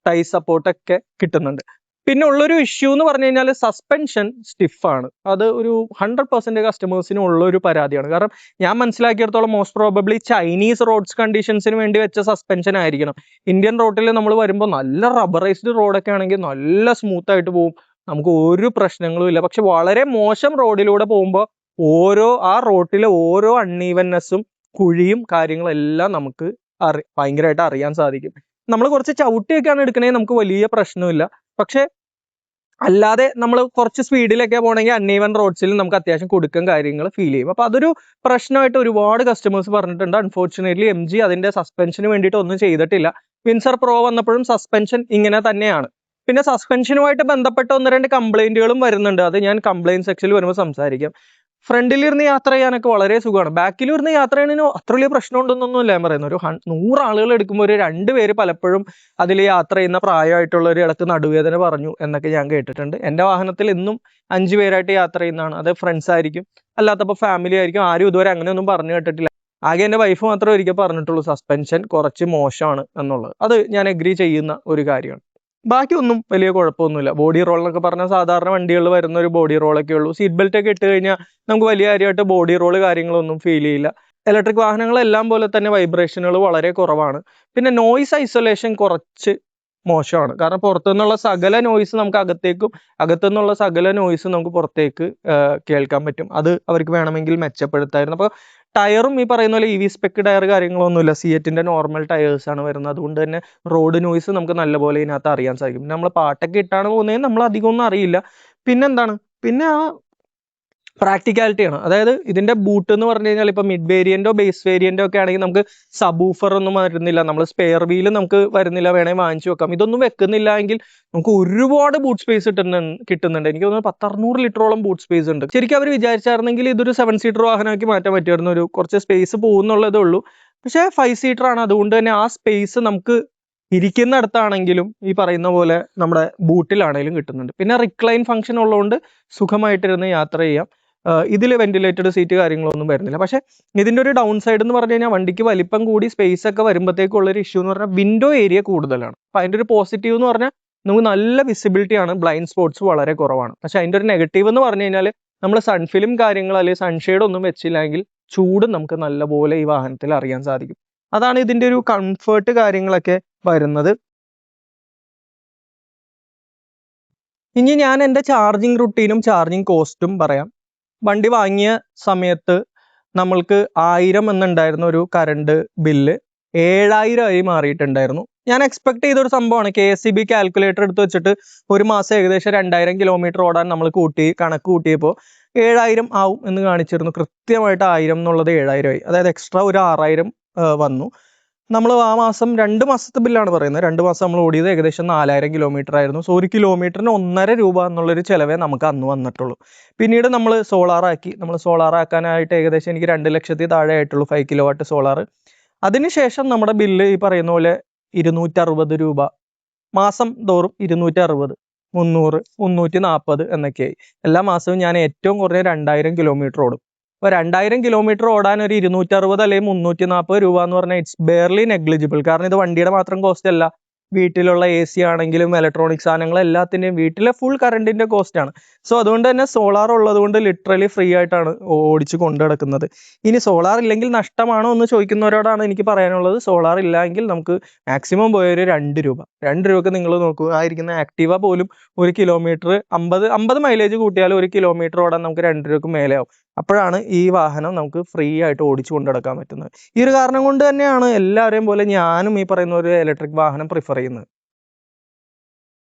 ടൈ സപ്പോർട്ട് ഒക്കെ കിട്ടുന്നുണ്ട്. പിന്നെ ഉള്ളൊരു ഇഷ്യൂ എന്ന് പറഞ്ഞു കഴിഞ്ഞാൽ സസ്പെൻഷൻ സ്റ്റിഫാണ്. അത് ഒരു 100% കസ്റ്റമേഴ്സിന് ഉള്ളൊരു പരാതിയാണ്. കാരണം ഞാൻ മനസ്സിലാക്കിയിടത്തോളം മോസ്റ്റ് പ്രോബബ്ലി ചൈനീസ് റോഡ്സ് കണ്ടീഷൻസിന് വേണ്ടി വെച്ച സസ്പെൻഷൻ ആയിരിക്കണം. ഇന്ത്യൻ റോഡിൽ നമ്മൾ വരുമ്പോൾ നല്ല റബ്ബറൈസ്ഡ് റോഡൊക്കെ ആണെങ്കിൽ നല്ല സ്മൂത്ത് ആയിട്ട് പോകും, നമുക്ക് ഒരു പ്രശ്നങ്ങളും ഇല്ല. പക്ഷെ വളരെ മോശം റോഡിലൂടെ പോകുമ്പോൾ ആ റോഡിലെ ഓരോ അൺഈവൻനെസ്സും കുഴിയും കാര്യങ്ങളെല്ലാം നമുക്ക് ഭയങ്കരമായിട്ട് അറിയാൻ സാധിക്കും. നമ്മൾ കുറച്ച് ചവിട്ടിയൊക്കെയാണ് എടുക്കണേ നമുക്ക് വലിയ പ്രശ്നമില്ല. പക്ഷെ അല്ലാതെ നമ്മൾ കുറച്ച് സ്പീഡിലൊക്കെ പോകണമെങ്കിൽ അൺഈവൻ റോഡ്സിൽ നമുക്ക് അത്യാവശ്യം കൊടുക്കാൻ കാര്യങ്ങൾ ഫീൽ ചെയ്യും. അപ്പോൾ അതൊരു പ്രശ്നമായിട്ട് ഒരുപാട് കസ്റ്റമേഴ്സ് പറഞ്ഞിട്ടുണ്ട്. അൺഫോർച്ചുനേറ്റ്ലി MG അതിന്റെ സസ്പെൻഷന് വേണ്ടിയിട്ട് ഒന്നും ചെയ്തിട്ടില്ല. വിൻസർ പ്രോ വന്നപ്പോഴും സസ്പെൻഷൻ ഇങ്ങനെ തന്നെയാണ്. പിന്നെ സസ്പെൻഷനുമായിട്ട് ബന്ധപ്പെട്ട 1-2 കംപ്ലൈന്റുകളും വരുന്നുണ്ട്. അത് ഞാൻ കംപ്ലൈന്റ് സെക്ഷനിൽ വരുമ്പോൾ സംസാരിക്കാം. ഫ്രണ്ടിലിരുന്ന് യാത്ര ചെയ്യാനൊക്കെ വളരെ സുഖമാണ്. ബാക്കിലിരുന്ന് യാത്ര ചെയ്യുന്നതിന് അത്ര വലിയ പ്രശ്നം ഉണ്ടെന്നൊന്നുമില്ല ഞാൻ പറയുന്നത്. ഒരു 100 ആളുകൾ എടുക്കുമ്പോൾ ഒരു 2 പേര് പലപ്പോഴും അതിൽ യാത്ര ചെയ്യുന്ന പ്രായമായിട്ടുള്ളവർ ഇടക്ക് നടുവേദന പറഞ്ഞു എന്നൊക്കെ ഞാൻ കേട്ടിട്ടുണ്ട്. എൻ്റെ വാഹനത്തിൽ എന്നും 5 പേരായിട്ട് യാത്ര ചെയ്യുന്നതാണ്. അത് ഫ്രണ്ട്സ് ആയിരിക്കും, അല്ലാത്തപ്പോൾ ഫാമിലി ആയിരിക്കും. ആരും ഇതുവരെ അങ്ങനെയൊന്നും പറഞ്ഞു കേട്ടിട്ടില്ല. ആകെ എൻ്റെ വൈഫ് മാത്രമേ ഒരിക്കൽ പറഞ്ഞിട്ടുള്ളൂ സസ്പെൻഷൻ കുറച്ച് മോശമാണ് എന്നുള്ളത്. അത് ഞാൻ എഗ്രി ചെയ്യുന്ന ഒരു കാര്യമാണ്. ബാക്കിയൊന്നും വലിയ കുഴപ്പമൊന്നുമില്ല. ബോഡി റോൾ എന്നൊക്കെ പറഞ്ഞാൽ സാധാരണ വണ്ടികളിൽ വരുന്ന ഒരു ബോഡി റോളൊക്കെ ഉള്ളൂ. സീറ്റ് ബെൽറ്റ് ഒക്കെ ഇട്ട് കഴിഞ്ഞാൽ നമുക്ക് വലിയ കാര്യമായിട്ട് ബോഡി റോള് കാര്യങ്ങളൊന്നും ഫീൽ ചെയ്യില്ല. ഇലക്ട്രിക് വാഹനങ്ങളെല്ലാം പോലെ തന്നെ വൈബ്രേഷനുകൾ വളരെ കുറവാണ്. പിന്നെ നോയിസ് ഐസൊലേഷൻ കുറച്ച് മോശമാണ്. കാരണം പുറത്തുനിന്നുള്ള സകല നോയിസ് നമുക്ക് അകത്തുനിന്നുള്ള സകല നോയിസ് നമുക്ക് പുറത്തേക്ക് കേൾക്കാൻ പറ്റും. അത് അവർക്ക് വേണമെങ്കിൽ മെച്ചപ്പെടുത്തായിരുന്നു. അപ്പോൾ ടയറും ഈ പറയുന്ന പോലെ EV സ്പെക്ക് ടയർ കാര്യങ്ങളൊന്നുമില്ല. സിയറ്റിന്റെ നോർമൽ ടയേഴ്സ് ആണ് വരുന്നത്. അതുകൊണ്ട് തന്നെ റോഡ് നോയിസ് നമുക്ക് നല്ലപോലെ ഇതിനകത്ത് അറിയാൻ സാധിക്കും. നമ്മൾ പാട്ടൊക്കെ ഇട്ടാണ് പോകുന്നത്, നമ്മൾ അധികം ഒന്നും അറിയില്ല. പിന്നെന്താണ്, പിന്നെ ആ പ്രാക്ടിക്കാലിറ്റിയാണ്. അതായത് ഇതിന്റെ ബൂട്ട് എന്ന് പറഞ്ഞു കഴിഞ്ഞാൽ ഇപ്പൊ മിഡ് വേരിയന്റോ ബേസ് വേരിയന്റോ ഒക്കെ ആണെങ്കിൽ നമുക്ക് സബൂഫർ ഒന്നും വരുന്നില്ല, നമ്മൾ സ്പെയർ വീല് നമുക്ക് വരുന്നില്ല, വേണമെങ്കിൽ വാങ്ങിച്ചു വെക്കാം. ഇതൊന്നും വെക്കുന്നില്ല എങ്കിൽ നമുക്ക് ഒരുപാട് ബൂട്ട് സ്പേസ് കിട്ടുന്നുണ്ട്. എനിക്ക് തോന്നുന്നു 1000-600 ലിറ്ററോളം ബൂട്ട് സ്പേസ് ഉണ്ട്. ശരിക്കും അവർ വിചാരിച്ചായിരുന്നെങ്കിൽ ഇതൊരു 7 സീറ്റർ വാഹനമാക്കി മാറ്റാൻ പറ്റുമായിരുന്നു. ഒരു കുറച്ച് സ്പേസ് പോകുന്നുള്ളതേ ഉള്ളൂ. പക്ഷേ 5 സീറ്റർ ആണ്. അതുകൊണ്ട് തന്നെ ആ സ്പേസ് നമുക്ക് ഇരിക്കുന്നിടത്താണെങ്കിലും ഈ പറയുന്ന പോലെ നമ്മുടെ ബൂട്ടിലാണെങ്കിലും കിട്ടുന്നുണ്ട്. പിന്നെ റിക്ലൈൻ ഫംഗ്ഷൻ ഉള്ളതുകൊണ്ട് സുഖമായിട്ടിരുന്ന് യാത്ര ചെയ്യാം. ഇതിൽ വെന്റിലേറ്റഡ് സീറ്റ് കാര്യങ്ങളൊന്നും വരുന്നില്ല. പക്ഷേ ഇതിന്റെ ഒരു ഡൗൺ സൈഡ് എന്ന് പറഞ്ഞു കഴിഞ്ഞാൽ വണ്ടിക്ക് വലിപ്പം കൂടി സ്പേസ് ഒക്കെ വരുമ്പോഴത്തേക്കുള്ളൊരു ഇഷ്യൂ എന്ന് പറഞ്ഞാൽ വിൻഡോ ഏരിയ കൂടുതലാണ്. അപ്പോൾ അതിന്റെ ഒരു പോസിറ്റീവ് എന്ന് പറഞ്ഞാൽ നമുക്ക് നല്ല വിസിബിലിറ്റി ആണ്, ബ്ലൈൻഡ് സ്പോട്ട്സ് വളരെ കുറവാണ്. പക്ഷെ അതിന്റെ ഒരു നെഗറ്റീവ് എന്ന് പറഞ്ഞു കഴിഞ്ഞാൽ നമ്മൾ സൺഫിലിം കാര്യങ്ങൾ അല്ലെങ്കിൽ സൺഷെയ്ഡ് ഒന്നും വെച്ചില്ലെങ്കിൽ ചൂട് നമുക്ക് നല്ലപോലെ ഈ വാഹനത്തിൽ അറിയാൻ സാധിക്കും. അതാണ് ഇതിന്റെ ഒരു കംഫേർട്ട് കാര്യങ്ങളൊക്കെ വരുന്നത്. ഇനി ഞാൻ എൻ്റെ ചാർജിങ് റുട്ടീനും ചാർജിങ് കോസ്റ്റും പറയാം. വണ്ടി വാങ്ങിയ സമയത്ത് നമ്മൾക്ക് 1000 എന്നുണ്ടായിരുന്ന ഒരു കറണ്ട് ബില്ല് 7000 ആയി മാറിയിട്ടുണ്ടായിരുന്നു. ഞാൻ എക്സ്പെക്ട് ചെയ്തൊരു സംഭവമാണ്. KSEB കാൽക്കുലേറ്റർ എടുത്ത് വെച്ചിട്ട് ഒരു മാസം ഏകദേശം 2000 കിലോമീറ്റർ ഓടാൻ നമ്മൾ കണക്ക് കൂട്ടിയപ്പോൾ 7000 ആവും എന്ന് കാണിച്ചിരുന്നു. കൃത്യമായിട്ട് 1000 എന്നുള്ളത് 7000 ആയി. അതായത് എക്സ്ട്രാ ഒരു 6000 വന്നു. നമ്മൾ ആ മാസം 2 മാസത്തെ ബില്ലാണ് പറയുന്നത്. 2 മാസം നമ്മൾ ഓടിയത് ഏകദേശം 4000 കിലോമീറ്റർ ആയിരുന്നു. സോ 1 കിലോമീറ്ററിന് 1.5 രൂപ എന്നുള്ളൊരു ചിലവേ നമുക്ക് അന്ന് വന്നിട്ടുള്ളൂ. പിന്നീട് നമ്മൾ സോളാറാക്കി. നമ്മൾ സോളാറാക്കാനായിട്ട് ഏകദേശം എനിക്ക് 2 ലക്ഷത്തിൽ താഴെ ആയിട്ടുള്ളൂ 5 കിലോ വാട്ട് സോളാർ. അതിനുശേഷം നമ്മുടെ ബില്ല് ഈ പറയുന്ന പോലെ 260 രൂപ മാസം തോറും 260, 300, 340 എന്നൊക്കെയായി. എല്ലാ മാസവും ഞാൻ ഏറ്റവും കുറഞ്ഞ 2000 കിലോമീറ്റർ ഓടും. അപ്പോൾ 2000 കിലോമീറ്റർ ഓടാൻ ഒരു 260 അല്ലെങ്കിൽ 340 രൂപ എന്ന് പറഞ്ഞാൽ ഇറ്റ്സ് ബെയർലി നെഗ്ലിജിബിൾ. കാരണം ഇത് വണ്ടിയുടെ മാത്രം കോസ്റ്റ് അല്ല, വീട്ടിലുള്ള AC ആണെങ്കിലും ഇലക്ട്രോണിക് സാധനങ്ങൾ എല്ലാത്തിൻ്റെയും വീട്ടിലെ ഫുൾ കറണ്ടിന്റെ കോസ്റ്റ് ആണ്. സോ അതുകൊണ്ട് തന്നെ സോളാർ ഉള്ളത് കൊണ്ട് ലിറ്ററലി ഫ്രീ ആയിട്ടാണ് ഓടിച്ച് കൊണ്ടു നടക്കുന്നത്. ഇനി സോളാർ ഇല്ലെങ്കിൽ നഷ്ടമാണോ എന്ന് ചോദിക്കുന്നവരോടാണ് എനിക്ക് പറയാനുള്ളത്. സോളാർ ഇല്ല എങ്കിൽ നമുക്ക് മാക്സിമം പോയൊരു 2 രൂപ. 2 രൂപക്ക് നിങ്ങൾ നോക്കൂ, ആയിരിക്കുന്ന ആക്റ്റീവ പോലും 1 കിലോമീറ്റർ 50 മൈലേജ് കൂട്ടിയാൽ 1 കിലോമീറ്റർ ഓടാൻ നമുക്ക് 2 രൂപക്ക് മേലെ ആവും. അപ്പോഴാണ് ഈ വാഹനം നമുക്ക് ഫ്രീ ആയിട്ട് ഓടിച്ചു കൊണ്ടു നടക്കാൻ പറ്റുന്നത്. ഈ ഒരു കാരണം കൊണ്ട് തന്നെയാണ് എല്ലാവരെയും പോലെ ഞാനും ഈ പറയുന്ന ഒരു ഇലക്ട്രിക് വാഹനം പ്രിഫർ ചെയ്യുന്നത്.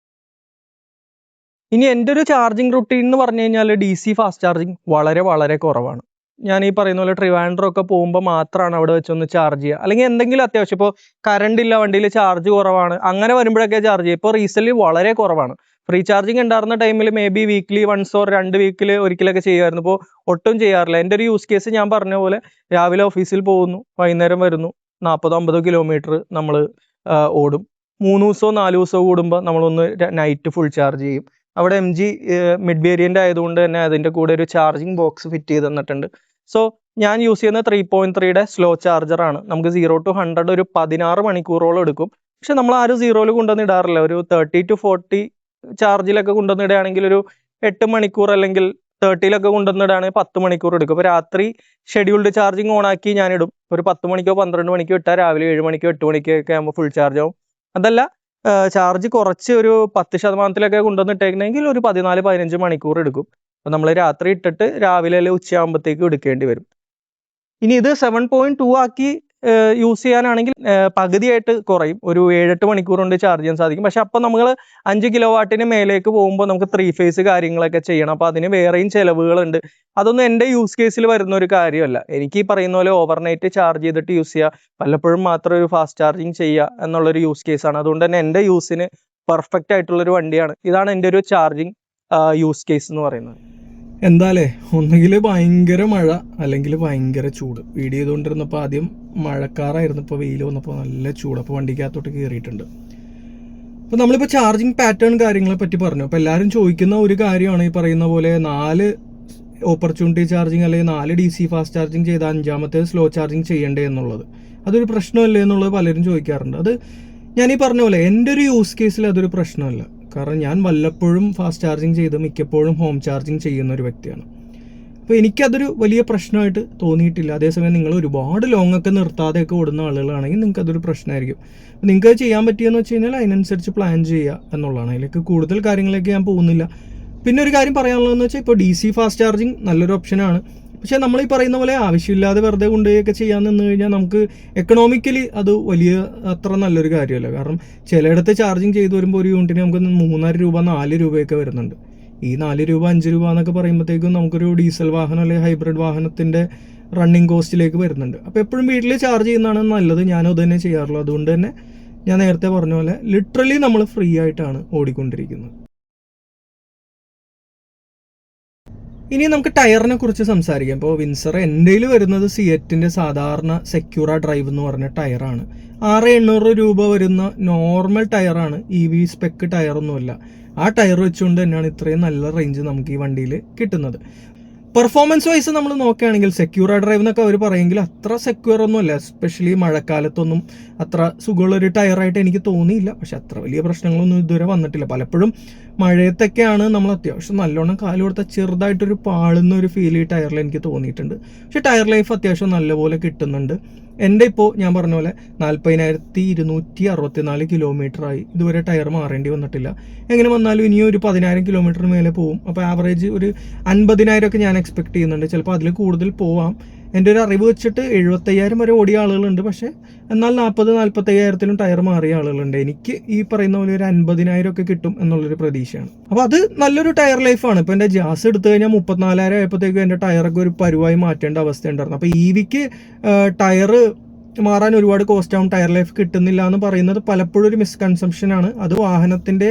ഇനി എൻ്റെ ഒരു ചാർജിങ് റുട്ടീൻ എന്ന് പറഞ്ഞു കഴിഞ്ഞാൽ DC ഫാസ്റ്റ് ചാർജിങ് വളരെ വളരെ കുറവാണ്. ഞാൻ ഈ പറയുന്ന പോലെ ട്രിവാൻഡ്രം ഒക്കെ പോകുമ്പോൾ മാത്രമാണ് അവിടെ വെച്ചൊന്ന് ചാർജ് ചെയ്യുക. അല്ലെങ്കിൽ എന്തെങ്കിലും അത്യാവശ്യം ഇപ്പോൾ കറണ്ട് ഇല്ല, വണ്ടിയിൽ ചാർജ് കുറവാണ്, അങ്ങനെ വരുമ്പോഴൊക്കെ ചാർജ് ചെയ്യുക. ഇപ്പോൾ റീസെന്റ് വളരെ കുറവാണ്. ഫ്രീ ചാർജിങ് ഉണ്ടായിരുന്ന ടൈമിൽ maybe weekly once or 2 വീക്കിൽ ഒരിക്കലൊക്കെ ചെയ്യുമായിരുന്നു. ഇപ്പോൾ ഒട്ടും ചെയ്യാറില്ല. എൻ്റെ ഒരു യൂസ് കേസ് ഞാൻ പറഞ്ഞ പോലെ രാവിലെ ഓഫീസിൽ പോകുന്നു, വൈകുന്നേരം വരുന്നു, 40-50 കിലോമീറ്റർ നമ്മൾ ഓടും. 3 ദിവസമോ 4 ദിവസമോ കൂടുമ്പോൾ നമ്മളൊന്ന് നൈറ്റ് ഫുൾ ചാർജ് ചെയ്യും. അവിടെ MG മിഡ് വേരിയൻ്റ് ആയതുകൊണ്ട് തന്നെ അതിൻ്റെ കൂടെ ഒരു ചാർജിങ് ബോക്സ് ഫിറ്റ് ചെയ്ത് തന്നിട്ടുണ്ട്. സോ ഞാൻ യൂസ് ചെയ്യുന്ന 3.3യുടെ സ്ലോ ചാർജറാണ്. നമുക്ക് 0 to 100 ഒരു 16 മണിക്കൂറോളം എടുക്കും. പക്ഷെ നമ്മൾ ആരും 0യിൽ കൊണ്ടുവന്ന് ഇടാറില്ല. ഒരു 30 to 40 ചാർജിലൊക്കെ കൊണ്ടുവന്നിടുകയാണെങ്കിൽ ഒരു 8 മണിക്കൂർ അല്ലെങ്കിൽ 30-ലൊക്കെ കൊണ്ടുവന്നിടുകയാണെങ്കിൽ 10 മണിക്കൂർ എടുക്കും. അപ്പോൾ രാത്രി ഷെഡ്യൂൾഡ് ചാർജിങ് ഓണാക്കി ഞാനിടും. ഒരു 10 മണിക്കോ 12 മണിക്കോ ഇട്ടാൽ രാവിലെ 7 മണിക്കോ 8 മണിക്കോ ഒക്കെ ആകുമ്പോൾ ഫുൾ ചാർജ് ആവും. അതല്ല ചാർജ് കുറച്ച് ഒരു 10%-ലൊക്കെ കൊണ്ടുവന്നിട്ടേക്കണമെങ്കിൽ ഒരു 14-15 മണിക്കൂർ എടുക്കും. അപ്പോൾ നമ്മൾ രാത്രി ഇട്ടിട്ട് രാവിലെ അല്ലെങ്കിൽ ഉച്ചയാകുമ്പോഴത്തേക്കും എടുക്കേണ്ടി വരും. ഇനി ഇത് 7.2 ആക്കി യൂസ് ചെയ്യാനാണെങ്കിൽ പകുതിയായിട്ട് കുറയും. ഒരു 7-8 മണിക്കൂർ കൊണ്ട് ചാർജ് ചെയ്യാൻ സാധിക്കും. പക്ഷെ അപ്പോൾ നമ്മൾ 5 കിലോ വാട്ടിന് മേലേക്ക് പോകുമ്പോൾ നമുക്ക് 3 ഫേസ് കാര്യങ്ങളൊക്കെ ചെയ്യണം. അപ്പോൾ അതിന് വേറെയും ചിലവുകളുണ്ട്. അതൊന്നും എൻ്റെ യൂസ് കേസിൽ വരുന്ന ഒരു കാര്യമല്ല. എനിക്ക് ഈ പറയുന്ന പോലെ ഓവർനൈറ്റ് ചാർജ് ചെയ്തിട്ട് യൂസ് ചെയ്യുക, വല്ലപ്പോഴും മാത്രം ഒരു ഫാസ്റ്റ് ചാർജിങ് ചെയ്യുക എന്നുള്ളൊരു യൂസ് കേസാണ്. അതുകൊണ്ട് തന്നെ എൻ്റെ യൂസിന് പെർഫെക്റ്റ് ആയിട്ടുള്ളൊരു വണ്ടിയാണ്. ഇതാണ് എൻ്റെ ഒരു ചാർജിങ് യൂസ് കേസ് എന്ന് പറയുന്നത്. എന്താലേ, ഒന്നുകിൽ ഭയങ്കര മഴ അല്ലെങ്കിൽ ഭയങ്കര ചൂട്. വീഡിയോ ചെയ്തുകൊണ്ടിരുന്നപ്പോൾ ആദ്യം മഴക്കാറായിരുന്നു, ഇപ്പോൾ വെയിൽ വന്നപ്പോൾ നല്ല ചൂട്. അപ്പോൾ വണ്ടിക്കകത്തോട്ട് കയറിയിട്ടുണ്ട്. അപ്പോൾ നമ്മളിപ്പോൾ ചാർജിങ് പാറ്റേൺ കാര്യങ്ങളെ പറ്റി പറഞ്ഞു. അപ്പോൾ എല്ലാവരും ചോദിക്കുന്ന ഒരു കാര്യമാണ് ഈ പറയുന്ന പോലെ 4 ഓപ്പർച്യൂണിറ്റി ചാർജിങ് അല്ലെങ്കിൽ 4 DC ഫാസ്റ്റ് ചാർജിങ് ചെയ്ത 5-മത്തെ സ്ലോ ചാർജിങ് ചെയ്യണ്ടേ എന്നുള്ളത്. അതൊരു പ്രശ്നമല്ലേ എന്നുള്ളത് പലരും ചോദിക്കാറുണ്ട്. അത് ഞാനീ പറഞ്ഞ പോലെ എൻ്റെ ഒരു യൂസ് കേസിൽ അതൊരു പ്രശ്നമല്ല. കാരണം ഞാൻ വല്ലപ്പോഴും ഫാസ്റ്റ് ചാർജിങ് ചെയ്ത് മിക്കപ്പോഴും ഹോം ചാർജിങ് ചെയ്യുന്ന ഒരു വ്യക്തിയാണ്. അപ്പോൾ എനിക്കതൊരു വലിയ പ്രശ്നമായിട്ട് തോന്നിയിട്ടില്ല. അതേസമയം നിങ്ങൾ ഒരുപാട് ലോങ് ഒക്കെ നിർത്താതെയൊക്കെ ഓടുന്ന ആളുകളാണെങ്കിൽ നിങ്ങൾക്ക് അതൊരു പ്രശ്നമായിരിക്കും. നിങ്ങൾക്ക് ചെയ്യാൻ പറ്റിയെന്ന് വെച്ച് കഴിഞ്ഞാൽ അതിനനുസരിച്ച് പ്ലാൻ ചെയ്യുക എന്നുള്ളതാണ്. അതിലേക്ക് കൂടുതൽ കാര്യങ്ങളിലേക്ക് ഞാൻ പോകുന്നില്ല. പിന്നെ ഒരു കാര്യം പറയാനുള്ളതെന്ന് വെച്ചാൽ ഇപ്പോൾ DC ഫാസ്റ്റ് ചാർജിങ് നല്ലൊരു ഓപ്ഷനാണ്. പക്ഷേ നമ്മൾ ഈ പറയുന്ന പോലെ ആവശ്യമില്ലാതെ വെറുതെ കൊണ്ടുപോയൊക്കെ ചെയ്യാൻ നിന്ന് കഴിഞ്ഞാൽ നമുക്ക് എക്കണോമിക്കലി അത് വലിയ അത്ര നല്ലൊരു കാര്യമല്ല. കാരണം ചിലയിടത്ത് ചാർജിങ് ചെയ്ത് വരുമ്പോൾ ഒരു യൂണിറ്റിന് നമുക്ക് 3.5 രൂപ 4 രൂപയൊക്കെ വരുന്നുണ്ട്. ഈ 4 രൂപ 5 രൂപ എന്നൊക്കെ പറയുമ്പോഴത്തേക്കും നമുക്കൊരു ഡീസൽ വാഹനം അല്ലെങ്കിൽ ഹൈബ്രിഡ് വാഹനത്തിൻ്റെ റണ്ണിങ് കോസ്റ്റിലേക്ക് വരുന്നുണ്ട്. അപ്പോൾ എപ്പോഴും വീട്ടിൽ ചാർജ് ചെയ്യുന്നതാണ് നല്ലത്. ഞാനത് തന്നെ ചെയ്യാറുള്ളൂ. അതുകൊണ്ട് തന്നെ ഞാൻ നേരത്തെ പറഞ്ഞ പോലെ ലിറ്ററലി നമ്മൾ ഫ്രീ ആയിട്ടാണ് ഓടിക്കൊണ്ടിരിക്കുന്നത്. ഇനി നമുക്ക് ടയറിനെ കുറിച്ച് സംസാരിക്കാം. ഇപ്പോൾ വിൻസർ എൻ്റെ വരുന്നത് സിയറ്റിൻ്റെ സാധാരണ സെക്യൂറ ഡ്രൈവ് എന്ന് പറഞ്ഞ ടയറാണ്. 600-800 രൂപ വരുന്ന നോർമൽ ടയറാണ്. EV സ്പെക്ക് ടയറൊന്നുമല്ല. ആ ടയർ വെച്ചുകൊണ്ട് തന്നെയാണ് ഇത്രയും നല്ല റേഞ്ച് നമുക്ക് ഈ വണ്ടിയിൽ കിട്ടുന്നത്. പെർഫോമൻസ് വൈസ് നമ്മൾ നോക്കുകയാണെങ്കിൽ സെക്യൂർ ഡ്രൈവ് എന്നൊക്കെ അവർ പറയുമെങ്കിൽ അത്ര സെക്യൂർ ഒന്നുമല്ല. എസ്പെഷ്യലി മഴക്കാലത്തൊന്നും അത്ര സുഖമുള്ളൊരു ടയറായിട്ട് എനിക്ക് തോന്നിയില്ല. പക്ഷെ അത്ര വലിയ പ്രശ്നങ്ങളൊന്നും ഇതുവരെ വന്നിട്ടില്ല. പലപ്പോഴും മഴയത്തൊക്കെയാണ് നമ്മൾ അത്യാവശ്യം നല്ലോണം കാല് കൊടുത്താൽ ചെറുതായിട്ടൊരു പാളുന്ന ഒരു ഫീൽ ഈ ടയറിൽ എനിക്ക് തോന്നിയിട്ടുണ്ട്. പക്ഷെ ടയർ ലൈഫ് അത്യാവശ്യം നല്ലപോലെ കിട്ടുന്നുണ്ട്. എൻ്റെ ഇപ്പോൾ ഞാൻ പറഞ്ഞ പോലെ 40,264 കിലോമീറ്ററായി. ഇതുവരെ ടയർ മാറേണ്ടി വന്നിട്ടില്ല. എങ്ങനെ വന്നാലും ഇനിയും ഒരു 10,000 കിലോമീറ്റർ മേലെ പോവും. അപ്പോൾ ആവറേജ് ഒരു 50,000 ഒക്കെ ഞാൻ എക്സ്പെക്ട് ചെയ്യുന്നുണ്ട്. ചിലപ്പോൾ അതിൽ കൂടുതൽ പോവാം. എൻ്റെ ഒരു അറിവ് വെച്ചിട്ട് 75,000 വരെ ഓടിയ ആളുകളുണ്ട്. പക്ഷേ എന്നാൽ 40,000-45,000 ടയർ മാറിയ ആളുകളുണ്ട്. എനിക്ക് ഈ പറയുന്ന പോലെ ഒരു 50,000 ഒക്കെ കിട്ടും എന്നുള്ളൊരു പ്രതീക്ഷയാണ്. അപ്പോൾ അത് നല്ലൊരു ടയർ ലൈഫാണ്. ഇപ്പോൾ എൻ്റെ ജാസ് എടുത്തു കഴിഞ്ഞാൽ 34,000 ആയപ്പോഴത്തേക്കും എൻ്റെ ടയറൊക്കെ ഒരു പരുവായി മാറ്റേണ്ട അവസ്ഥ ഉണ്ടായിരുന്നു. അപ്പോൾ EVക്ക് ടയർ മാറാൻ ഒരുപാട് കോസ്റ്റ് ആവും, ടയർ ലൈഫ് കിട്ടുന്നില്ല എന്ന് പറയുന്നത് പലപ്പോഴും ഒരു മിസ്കൺസെപ്ഷനാണ്. അത് വാഹനത്തിൻ്റെ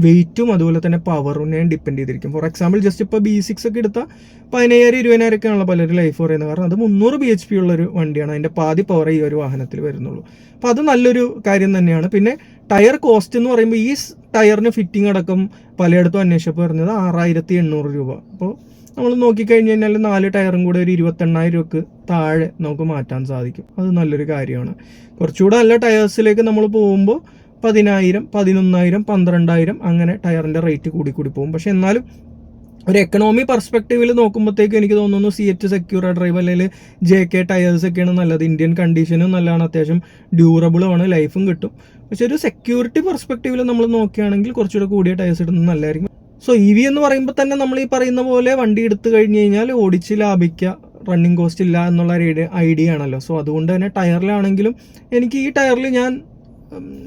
വെയിറ്റും അതുപോലെ തന്നെ പവറിനെയും ഡിപ്പെൻഡ് ചെയ്തിരിക്കും. ഫോർ എക്സാമ്പിൾ ജസ്റ്റ് ഇപ്പോൾ B6 ഒക്കെ എടുത്താൽ 15,000-20,000 ഒക്കെയാണല്ലോ പലരും ലൈഫ് പറയുന്നത്. കാരണം അത് 300 bhp ഉള്ളൊരു വണ്ടിയാണ്. അതിൻ്റെ പാതി പവർ ഈ ഒരു വാഹനത്തിൽ വരുന്നുള്ളൂ. അപ്പോൾ അത് നല്ലൊരു കാര്യം തന്നെയാണ്. പിന്നെ ടയർ കോസ്റ്റ് എന്ന് പറയുമ്പോൾ ഈ ടയറിന് ഫിറ്റിംഗ് അടക്കം പലയിടത്തും അന്വേഷിച്ചപ്പോൾ പറഞ്ഞത് 6,800 രൂപ. അപ്പോൾ നമ്മൾ നോക്കിക്കഴിഞ്ഞ് കഴിഞ്ഞാൽ 4 ടയറും കൂടെ ഒരു 28,000 രൂപക്ക് താഴെ നമുക്ക് മാറ്റാൻ സാധിക്കും. അത് നല്ലൊരു കാര്യമാണ്. കുറച്ചുകൂടെ നല്ല ടയേഴ്സിലേക്ക് നമ്മൾ പോകുമ്പോൾ 10,000, 11,000, 12,000 അങ്ങനെ ടയറിൻ്റെ റേറ്റ് കൂടി പോകും. പക്ഷെ എന്നാലും ഒരു എക്കണോമി പെർസ്പെക്റ്റീവിൽ നോക്കുമ്പോഴത്തേക്ക് എനിക്ക് തോന്നുന്നു CH സെക്യൂർ ഡ്രൈവ് അല്ലെങ്കിൽ JK ടയേഴ്സ് ഒക്കെയാണ് നല്ലത്. ഇന്ത്യൻ കണ്ടീഷനും നല്ലതാണ്, അത്യാവശ്യം ഡ്യൂറബിളുമാണ്, ലൈഫും കിട്ടും. പക്ഷെ ഒരു സെക്യൂരിറ്റി പെർസ്പെക്റ്റീവിൽ നമ്മൾ നോക്കുകയാണെങ്കിൽ കുറച്ചുകൂടെ കൂടിയ ടയേഴ്സ് ഇടുന്നത് നല്ലതായിരിക്കും. സോ EV എന്ന് പറയുമ്പോൾ തന്നെ നമ്മൾ ഈ പറയുന്ന പോലെ വണ്ടി എടുത്തു കഴിഞ്ഞ് കഴിഞ്ഞാൽ ഓടിച്ച് ലാഭിക്കുക, റണ്ണിങ് കോസ്റ്റ് ഇല്ല എന്നുള്ള ഐഡിയ ആണല്ലോ. സോ അതുകൊണ്ട് തന്നെ ടയറിലാണെങ്കിലും എനിക്ക് ഈ ടയറിൽ ഞാൻ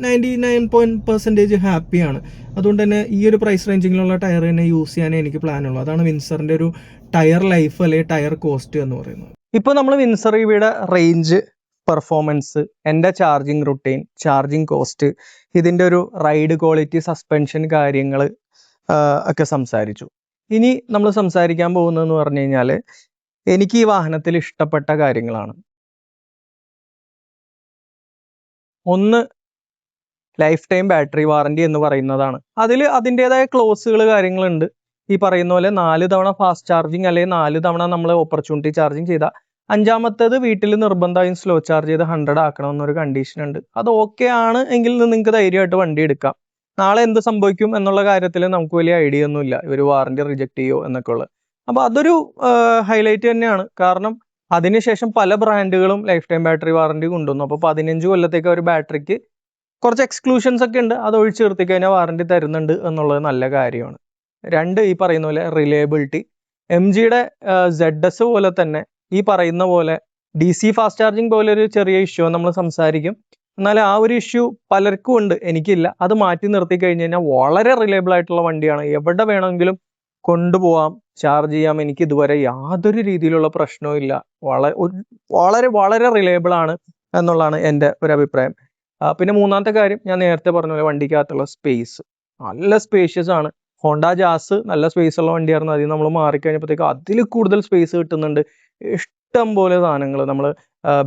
99% ഹാപ്പിയാണ്. അതുകൊണ്ട് തന്നെ ഈ ഒരു പ്രൈസ് റേഞ്ചിങ്ങിലുള്ള ടയർ തന്നെ യൂസ് ചെയ്യാനേ എനിക്ക് പ്ലാനുള്ളൂ. അതാണ് വിൻസറിൻ്റെ ഒരു ടയർ ലൈഫ് അല്ലെങ്കിൽ ടയർ കോസ്റ്റ് എന്ന് പറയുന്നത്. ഇപ്പോൾ നമ്മൾ വിൻസർ EVയുടെ റേഞ്ച്, പെർഫോമൻസ്, എൻ്റെ ചാർജിങ് റുട്ടീൻ, ചാർജിങ് കോസ്റ്റ്, ഇതിൻ്റെ ഒരു റൈഡ് ക്വാളിറ്റി, സസ്പെൻഷൻ കാര്യങ്ങൾ ഒക്കെ സംസാരിച്ചു. ഇനി നമ്മൾ സംസാരിക്കാൻ പോകുന്നതെന്ന് പറഞ്ഞു കഴിഞ്ഞാൽ എനിക്ക് ഈ വാഹനത്തിൽ ഇഷ്ടപ്പെട്ട കാര്യങ്ങളാണ്. ഒന്ന്, ലൈഫ് ടൈം ബാറ്ററി വാറണ്ടി എന്ന് പറയുന്നതാണ്. അതിൽ അതിൻ്റെതായ ക്ലോസുകൾ കാര്യങ്ങളുണ്ട്. ഈ പറയുന്ന പോലെ 4 തവണ ഫാസ്റ്റ് ചാർജിങ് അല്ലെങ്കിൽ 4 തവണ നമ്മൾ ഓപ്പർച്യൂണിറ്റി ചാർജിങ് ചെയ്താൽ 5-മത്തേത് വീട്ടിൽ നിർബന്ധമായും സ്ലോ ചാർജ് ചെയ്ത് 100 ആക്കണമെന്നൊരു കണ്ടീഷൻ ഉണ്ട്. അത് ഓക്കെ ആണ് എങ്കിൽ നിങ്ങൾക്ക് ധൈര്യമായിട്ട് വണ്ടി എടുക്കാം. നാളെ എന്ത് സംഭവിക്കും എന്നുള്ള കാര്യത്തിൽ നമുക്ക് വലിയ ഐഡിയ ഒന്നുമില്ല, ഇവർ വാറണ്ടി റിജക്ട് ചെയ്യോ എന്നൊക്കെ ഉള്ളത്. അപ്പോൾ അതൊരു ഹൈലൈറ്റ് തന്നെയാണ്. കാരണം അതിനുശേഷം പല ബ്രാൻഡുകളും ലൈഫ് ടൈം ബാറ്ററി വാറണ്ടി കൊണ്ടുവന്നു. അപ്പോൾ 15 കൊല്ലത്തേക്ക് ഒരു ബാറ്ററിക്ക് കുറച്ച് എക്സ്ക്ലൂഷൻസ് ഒക്കെ ഉണ്ട്, അത് ഒഴിച്ചു നിർത്തി കഴിഞ്ഞാൽ വാറണ്ടി തരുന്നുണ്ട് എന്നുള്ളത് നല്ല കാര്യമാണ്. രണ്ട്, ഈ പറയുന്ന പോലെ റിലയബിലിറ്റി. MGയുടെ ZS പോലെ തന്നെ ഈ പറയുന്ന പോലെ DC ഫാസ്റ്റ് ചാർജിങ് പോലെ ഒരു ചെറിയ ഇഷ്യൂ നമ്മൾ സംസാരിക്കും. എന്നാൽ ആ ഒരു ഇഷ്യൂ പലർക്കും ഉണ്ട്, എനിക്കില്ല. അത് മാറ്റി നിർത്തി കഴിഞ്ഞ് കഴിഞ്ഞാൽ വളരെ റിലയബിൾ ആയിട്ടുള്ള വണ്ടിയാണ്. എവിടെ വേണമെങ്കിലും കൊണ്ടുപോകാം, ചാർജ് ചെയ്യാം. എനിക്ക് ഇതുവരെ യാതൊരു രീതിയിലുള്ള പ്രശ്നവും ഇല്ല. വളരെ വളരെ റിലയബിൾ ആണ് എന്നുള്ളതാണ് എൻ്റെ ഒരു അഭിപ്രായം. പിന്നെ മൂന്നാമത്തെ കാര്യം, ഞാൻ നേരത്തെ പറഞ്ഞ പോലെ വണ്ടിക്കകത്തുള്ള സ്പേസ് നല്ല സ്പേഷ്യസ് ആണ്. ഹോണ്ട ജാസ് നല്ല സ്പേസ് ഉള്ള വണ്ടിയായിരുന്നു. അതിൽ നമ്മൾ മാറിക്കഴിഞ്ഞപ്പോഴത്തേക്ക് അതിൽ കൂടുതൽ സ്പേസ് കിട്ടുന്നുണ്ട്. ഇഷ്ടം പോലെ സാധനങ്ങൾ. നമ്മൾ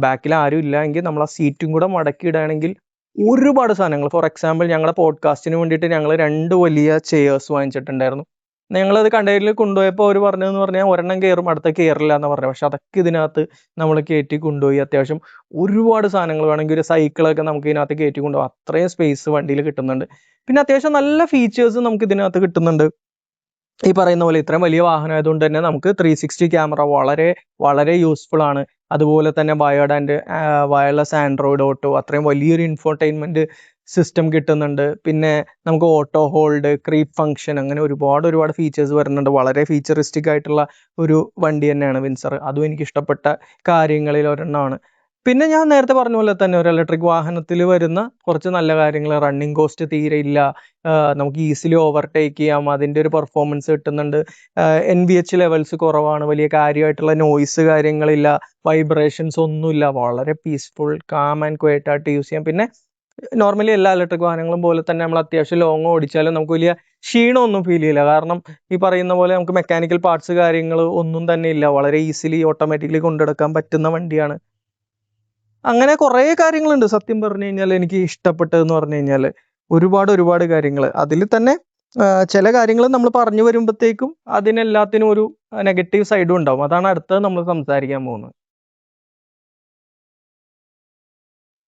ബാക്കിൽ ആരും ഇല്ല എങ്കിൽ നമ്മൾ ആ സീറ്റും കൂടെ മടക്കി ഇടുകയാണെങ്കിൽ ഒരുപാട് സാധനങ്ങൾ. ഫോർ എക്സാമ്പിൾ, ഞങ്ങളുടെ പോഡ്കാസ്റ്റിന് വേണ്ടിയിട്ട് ഞങ്ങൾ 2 വലിയ ചെയേഴ്സ് വാങ്ങിച്ചിട്ടുണ്ടായിരുന്നു. ഞങ്ങളത് കണ്ടെയ്നറിൽ കൊണ്ടുപോയപ്പോൾ അവർ പറഞ്ഞതെന്ന് പറഞ്ഞാൽ ഒരെണ്ണം കയറും, അടുത്ത കയറില്ല എന്ന് പറഞ്ഞു. പക്ഷെ അതൊക്കെ ഇതിനകത്ത് നമ്മൾ കയറ്റി കൊണ്ടുപോയി. അത്യാവശ്യം ഒരുപാട് സാധനങ്ങൾ, വേണമെങ്കിൽ ഒരു സൈക്കിളൊക്കെ നമുക്ക് ഇതിനകത്ത് കയറ്റി കൊണ്ടുപോകാം. അത്രയും സ്പേസ് വണ്ടിയിൽ കിട്ടുന്നുണ്ട്. പിന്നെ അത്യാവശ്യം നല്ല ഫീച്ചേഴ്സ് നമുക്ക് ഇതിനകത്ത് കിട്ടുന്നുണ്ട്. ഈ പറയുന്ന പോലെ ഇത്രയും വലിയ വാഹനം ആയതുകൊണ്ട് തന്നെ നമുക്ക് 360 ക്യാമറ വളരെ വളരെ യൂസ്ഫുൾ ആണ്. അതുപോലെ തന്നെ വയർലെസ് ആൻഡ്രോയിഡ് ഓട്ടോ, അത്രയും വലിയൊരു ഇൻഫോർടൈൻമെന്റ് സിസ്റ്റം കിട്ടുന്നുണ്ട്. പിന്നെ നമുക്ക് ഓട്ടോ ഹോൾഡ്, ക്രീപ്പ് ഫംഗ്ഷൻ, അങ്ങനെ ഒരുപാട് ഫീച്ചേഴ്സ് വരുന്നുണ്ട്. വളരെ ഫീച്ചറിസ്റ്റിക് ആയിട്ടുള്ള ഒരു വണ്ടി തന്നെയാണ് വിൻസർ. അതും എനിക്ക് ഇഷ്ടപ്പെട്ട കാര്യങ്ങളിൽ ഒരെണ്ണമാണ്. പിന്നെ ഞാൻ നേരത്തെ പറഞ്ഞ പോലെ തന്നെ ഒരു ഇലക്ട്രിക് വാഹനത്തിൽ വരുന്ന കുറച്ച് നല്ല കാര്യങ്ങൾ, റണ്ണിങ് കോസ്റ്റ് തീരെ ഇല്ല, നമുക്ക് ഈസിലി ഓവർടേക്ക് ചെയ്യാം, അതിൻ്റെ ഒരു പെർഫോമൻസ് കിട്ടുന്നുണ്ട്. NVH ലെവൽസ് കുറവാണ്, വലിയ കാര്യമായിട്ടുള്ള നോയ്സ് കാര്യങ്ങളില്ല, വൈബ്രേഷൻസ് ഒന്നുമില്ല, വളരെ പീസ്ഫുൾ, കാം ആൻഡ് ക്വയറ്റ് ആയിട്ട് യൂസ് ചെയ്യാം. പിന്നെ നോർമലി എല്ലാ ഇലക്ട്രിക് വാഹനങ്ങളും പോലെ തന്നെ നമ്മൾ അത്യാവശ്യം ലോങ് ഓടിച്ചാലും നമുക്ക് വലിയ ക്ഷീണമൊന്നും ഫീൽ ചെയ്യില്ല. കാരണം ഈ പറയുന്ന പോലെ നമുക്ക് മെക്കാനിക്കൽ പാർട്സ് കാര്യങ്ങൾ ഒന്നും തന്നെ ഇല്ല, വളരെ ഈസിലി ഓട്ടോമാറ്റിക്കലി കൊണ്ടെടുക്കാൻ പറ്റുന്ന വണ്ടിയാണ്. അങ്ങനെ കുറേ കാര്യങ്ങളുണ്ട്. സത്യം പറഞ്ഞു കഴിഞ്ഞാൽ എനിക്ക് ഇഷ്ടപ്പെട്ടതെന്ന് പറഞ്ഞു കഴിഞ്ഞാൽ ഒരുപാട് കാര്യങ്ങൾ. അതിൽ തന്നെ ചില കാര്യങ്ങൾ നമ്മൾ പറഞ്ഞു വരുമ്പോഴത്തേക്കും അതിനെല്ലാത്തിനും ഒരു നെഗറ്റീവ് സൈഡും ഉണ്ടാവും. അതാണ് അടുത്തത് നമ്മൾ സംസാരിക്കാൻ പോകുന്നത്.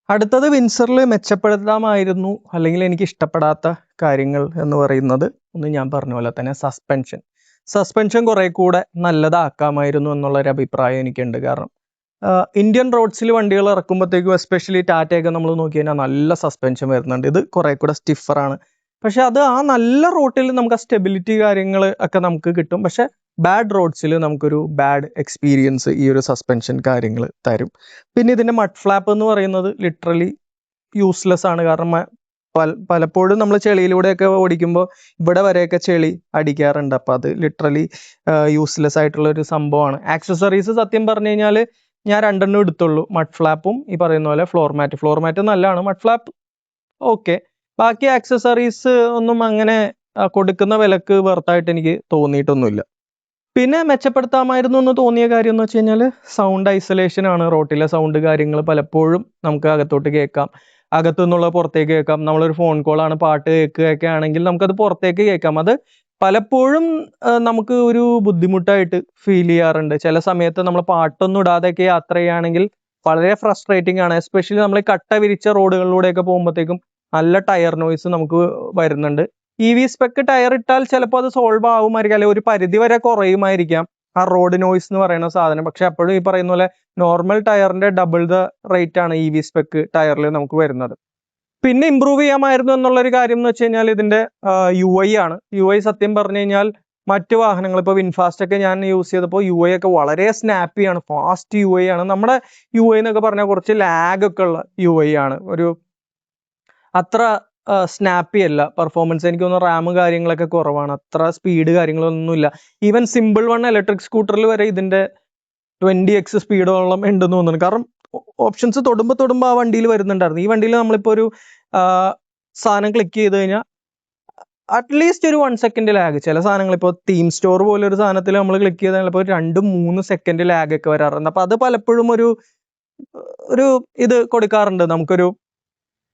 അടുത്തത് വിൻസറിൽ മെച്ചപ്പെടുത്താമായിരുന്നു അല്ലെങ്കിൽ എനിക്ക് ഇഷ്ടപ്പെടാത്ത കാര്യങ്ങൾ എന്ന് പറയുന്നത്, ഒന്ന് ഞാൻ പറഞ്ഞ പോലെ തന്നെ സസ്പെൻഷൻ കുറെ കൂടെ നല്ലതാക്കാമായിരുന്നു എന്നുള്ളൊരു അഭിപ്രായം എനിക്കുണ്ട്. കാരണം ഇന്ത്യൻ റോഡ്സിൽ വണ്ടികൾ ഇറക്കുമ്പോഴത്തേക്കും, എസ്പെഷ്യലി ടാറ്റയൊക്കെ നമ്മൾ നോക്കി കഴിഞ്ഞാൽ നല്ല സസ്പെൻഷൻ വരുന്നുണ്ട്. ഇത് കുറെ കൂടെ സ്റ്റിഫറാണ്. പക്ഷെ അത് ആ നല്ല റോട്ടിൽ നമുക്ക് ആ സ്റ്റെബിലിറ്റി കാര്യങ്ങൾ ഒക്കെ നമുക്ക് കിട്ടും. പക്ഷെ ബാഡ് റോഡ്സിൽ നമുക്കൊരു ബാഡ് എക്സ്പീരിയൻസ് ഈ ഒരു സസ്പെൻഷൻ കാര്യങ്ങൾ തരും. പിന്നെ ഇതിൻ്റെ മഡ് ഫ്ലാപ്പ് എന്ന് പറയുന്നത് ലിറ്ററലി യൂസ്ലെസ് ആണ്. കാരണം പലപ്പോഴും നമ്മൾ ചെളിയിലൂടെയൊക്കെ ഓടിക്കുമ്പോൾ ഇവിടെ വരെയൊക്കെ ചെളി അടിക്കാറുണ്ട്. അപ്പം അത് ലിറ്ററലി യൂസ്ലെസ് ആയിട്ടുള്ള ഒരു സംഭവമാണ്. ആക്സസറീസ് സത്യം പറഞ്ഞു കഴിഞ്ഞാൽ ഞാൻ 2 എടുത്തുള്ളൂ, മഡ് ഫ്ലാപ്പും ഈ പറയുന്ന പോലെ ഫ്ലോർ മാറ്റ് നല്ലതാണ്, മഡ് ഫ്ലാപ്പ് ഓക്കെ. ബാക്കി ആക്സസറീസ് ഒന്നും അങ്ങനെ കൊടുക്കുന്ന വിലക്ക് വെർത്തായിട്ട് എനിക്ക് തോന്നിയിട്ടൊന്നുമില്ല. പിന്നെ മെച്ചപ്പെടുത്താമായിരുന്നു എന്ന് തോന്നിയ കാര്യം എന്ന് വെച്ച് കഴിഞ്ഞാൽ സൗണ്ട് ഐസൊലേഷൻ ആണ്. റോട്ടിലെ സൗണ്ട് കാര്യങ്ങൾ പലപ്പോഴും നമുക്ക് അകത്തോട്ട് കേൾക്കാം, അകത്തു നിന്നുള്ള പുറത്തേക്ക് കേൾക്കാം. നമ്മളൊരു ഫോൺ കോളാണ്, പാട്ട് കേൾക്കുകയൊക്കെ ആണെങ്കിൽ നമുക്കത് പുറത്തേക്ക് കേൾക്കാം. അത് പലപ്പോഴും നമുക്ക് ഒരു ബുദ്ധിമുട്ടായിട്ട് ഫീൽ ചെയ്യാറുണ്ട്. ചില സമയത്ത് നമ്മൾ പാട്ടൊന്നും ഇടാതെയൊക്കെ യാത്ര ചെയ്യുകയാണെങ്കിൽ വളരെ ഫ്രസ്ട്രേറ്റിംഗ് ആണ്. എസ്പെഷ്യലി നമ്മൾ കട്ട വിരിച്ച റോഡുകളിലൂടെയൊക്കെ പോകുമ്പോഴത്തേക്കും നല്ല ടയർ നോയ്സ് നമുക്ക് വരുന്നുണ്ട്. EV സ്പെക്ക് ടയർ ഇട്ടാൽ ചിലപ്പോൾ അത് സോൾവ് ആവുമായിരിക്കും, അല്ലെങ്കിൽ ഒരു പരിധി വരെ കുറയുമായിരിക്കാം ആ റോഡ് നോയ്സ് എന്ന് പറയുന്ന സാധനം. പക്ഷെ അപ്പോഴും ഈ പറയുന്ന പോലെ നോർമൽ ടയറിന്റെ ഡബിൾ ദ റേറ്റ് ആണ് EV സ്പെക്ക് ടയറിൽ നമുക്ക് വരുന്നത്. പിന്നെ ഇമ്പ്രൂവ് ചെയ്യാമായിരുന്നു എന്നുള്ളൊരു കാര്യം എന്ന് വെച്ച് കഴിഞ്ഞാൽ ഇതിന്റെ UI ആണ്. UI സത്യം പറഞ്ഞു കഴിഞ്ഞാൽ മറ്റു വാഹനങ്ങൾ, ഇപ്പോൾ വിൻഫാസ്റ്റ് ഒക്കെ ഞാൻ യൂസ് ചെയ്തപ്പോൾ UI ഒക്കെ വളരെ സ്നാപ്പിയാണ്, ഫാസ്റ്റ് UI ആണ്. നമ്മുടെ UI എന്നൊക്കെ പറഞ്ഞാൽ കുറച്ച് ലാഗ് ഒക്കെ ഉള്ള UI ആണ്, ഒരു അത്ര സ്നാപ്പി അല്ല. പെർഫോമൻസ് എനിക്ക് തോന്നുന്നു റാം കാര്യങ്ങളൊക്കെ കുറവാണ്, അത്ര സ്പീഡ് കാര്യങ്ങളൊന്നുമില്ല. ഈവൻ സിമ്പിൾ വൺ ഇലക്ട്രിക് സ്കൂട്ടറിൽ വരെ ഇതിന്റെ 20x സ്പീഡോളം ഉണ്ടെന്ന് തോന്നുന്നു. കാരണം ഓപ്ഷൻസ് തൊടുമ്പോൾ ആ വണ്ടിയിൽ വരുന്നുണ്ടായിരുന്നു. ഈ വണ്ടിയിൽ നമ്മളിപ്പോൾ ഒരു സാധനം ക്ലിക്ക് ചെയ്ത് കഴിഞ്ഞാൽ അറ്റ്ലീസ്റ്റ് ഒരു 1 സെക്കൻഡ് ലാഗ്. ചില സാധനങ്ങൾ ഇപ്പോൾ തീം സ്റ്റോർ പോലെ ഒരു സാധനത്തിൽ നമ്മൾ ക്ലിക്ക് ചെയ്താൽ ചിലപ്പോൾ 2-3 സെക്കൻഡ് ലാഗ് ഒക്കെ വരാറുണ്ട്. അപ്പോൾ അത് പലപ്പോഴും ഒരു ഇത് കൊടുക്കാറുണ്ട് നമുക്കൊരു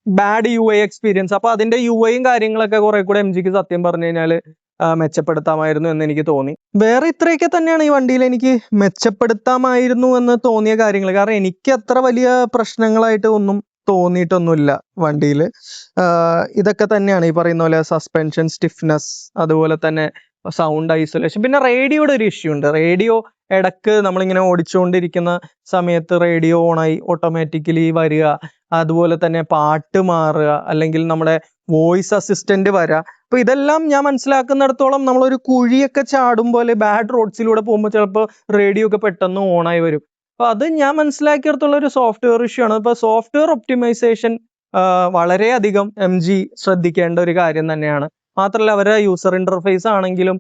ബാഡ് UI എക്സ്പീരിയൻസ്. അപ്പോൾ അതിന്റെ UIയും കാര്യങ്ങളൊക്കെ കുറെ കൂടെ MGക്ക് സത്യം പറഞ്ഞു കഴിഞ്ഞാൽ മെച്ചപ്പെടുത്താമായിരുന്നു എന്ന് എനിക്ക് തോന്നി. വേറെ ഇത്രയൊക്കെ തന്നെയാണ് ഈ വണ്ടിയിൽ എനിക്ക് മെച്ചപ്പെടുത്താമായിരുന്നു എന്ന് തോന്നിയ കാര്യങ്ങൾ. കാരണം എനിക്ക് അത്ര വലിയ പ്രശ്നങ്ങളായിട്ട് ഒന്നും തോന്നിയിട്ടൊന്നുമില്ല വണ്ടിയിൽ. ഇതൊക്കെ തന്നെയാണ് ഈ പറയുന്ന പോലെ സസ്പെൻഷൻ സ്റ്റിഫ്നെസ്, അതുപോലെ തന്നെ സൗണ്ട് ഐസൊലേഷൻ. പിന്നെ റേഡിയോയുടെ ഒരു ഇഷ്യൂ ഉണ്ട്. റേഡിയോ ഇടക്ക് നമ്മളിങ്ങനെ ഓടിച്ചുകൊണ്ടിരിക്കുന്ന സമയത്ത് റേഡിയോ ഓണായി ഓട്ടോമാറ്റിക്കലി വരിക, അതുപോലെ തന്നെ പാട്ട് മാറുക, അല്ലെങ്കിൽ നമ്മുടെ വോയിസ് അസിസ്റ്റന്റ് വരിക. അപ്പൊ ഇതെല്ലാം ഞാൻ മനസ്സിലാക്കുന്നിടത്തോളം നമ്മളൊരു കുഴിയൊക്കെ ചാടുമ്പോൾ ബാഡ് റോഡ്സിലൂടെ പോകുമ്പോൾ ചിലപ്പോൾ റേഡിയോ ഒക്കെ പെട്ടെന്ന് ഓണായി വരും. അപ്പൊ അത് ഞാൻ മനസ്സിലാക്കിയിടത്തോളം ഒരു സോഫ്റ്റ്വെയർ ഇഷ്യൂ ആണ്. ഇപ്പൊ സോഫ്റ്റ്വെയർ ഒപ്റ്റിമൈസേഷൻ വളരെയധികം MG ശ്രദ്ധിക്കേണ്ട ഒരു കാര്യം തന്നെയാണ്. മാത്രമല്ല അവരുടെ യൂസർ ഇന്റർഫേസ് ആണെങ്കിലും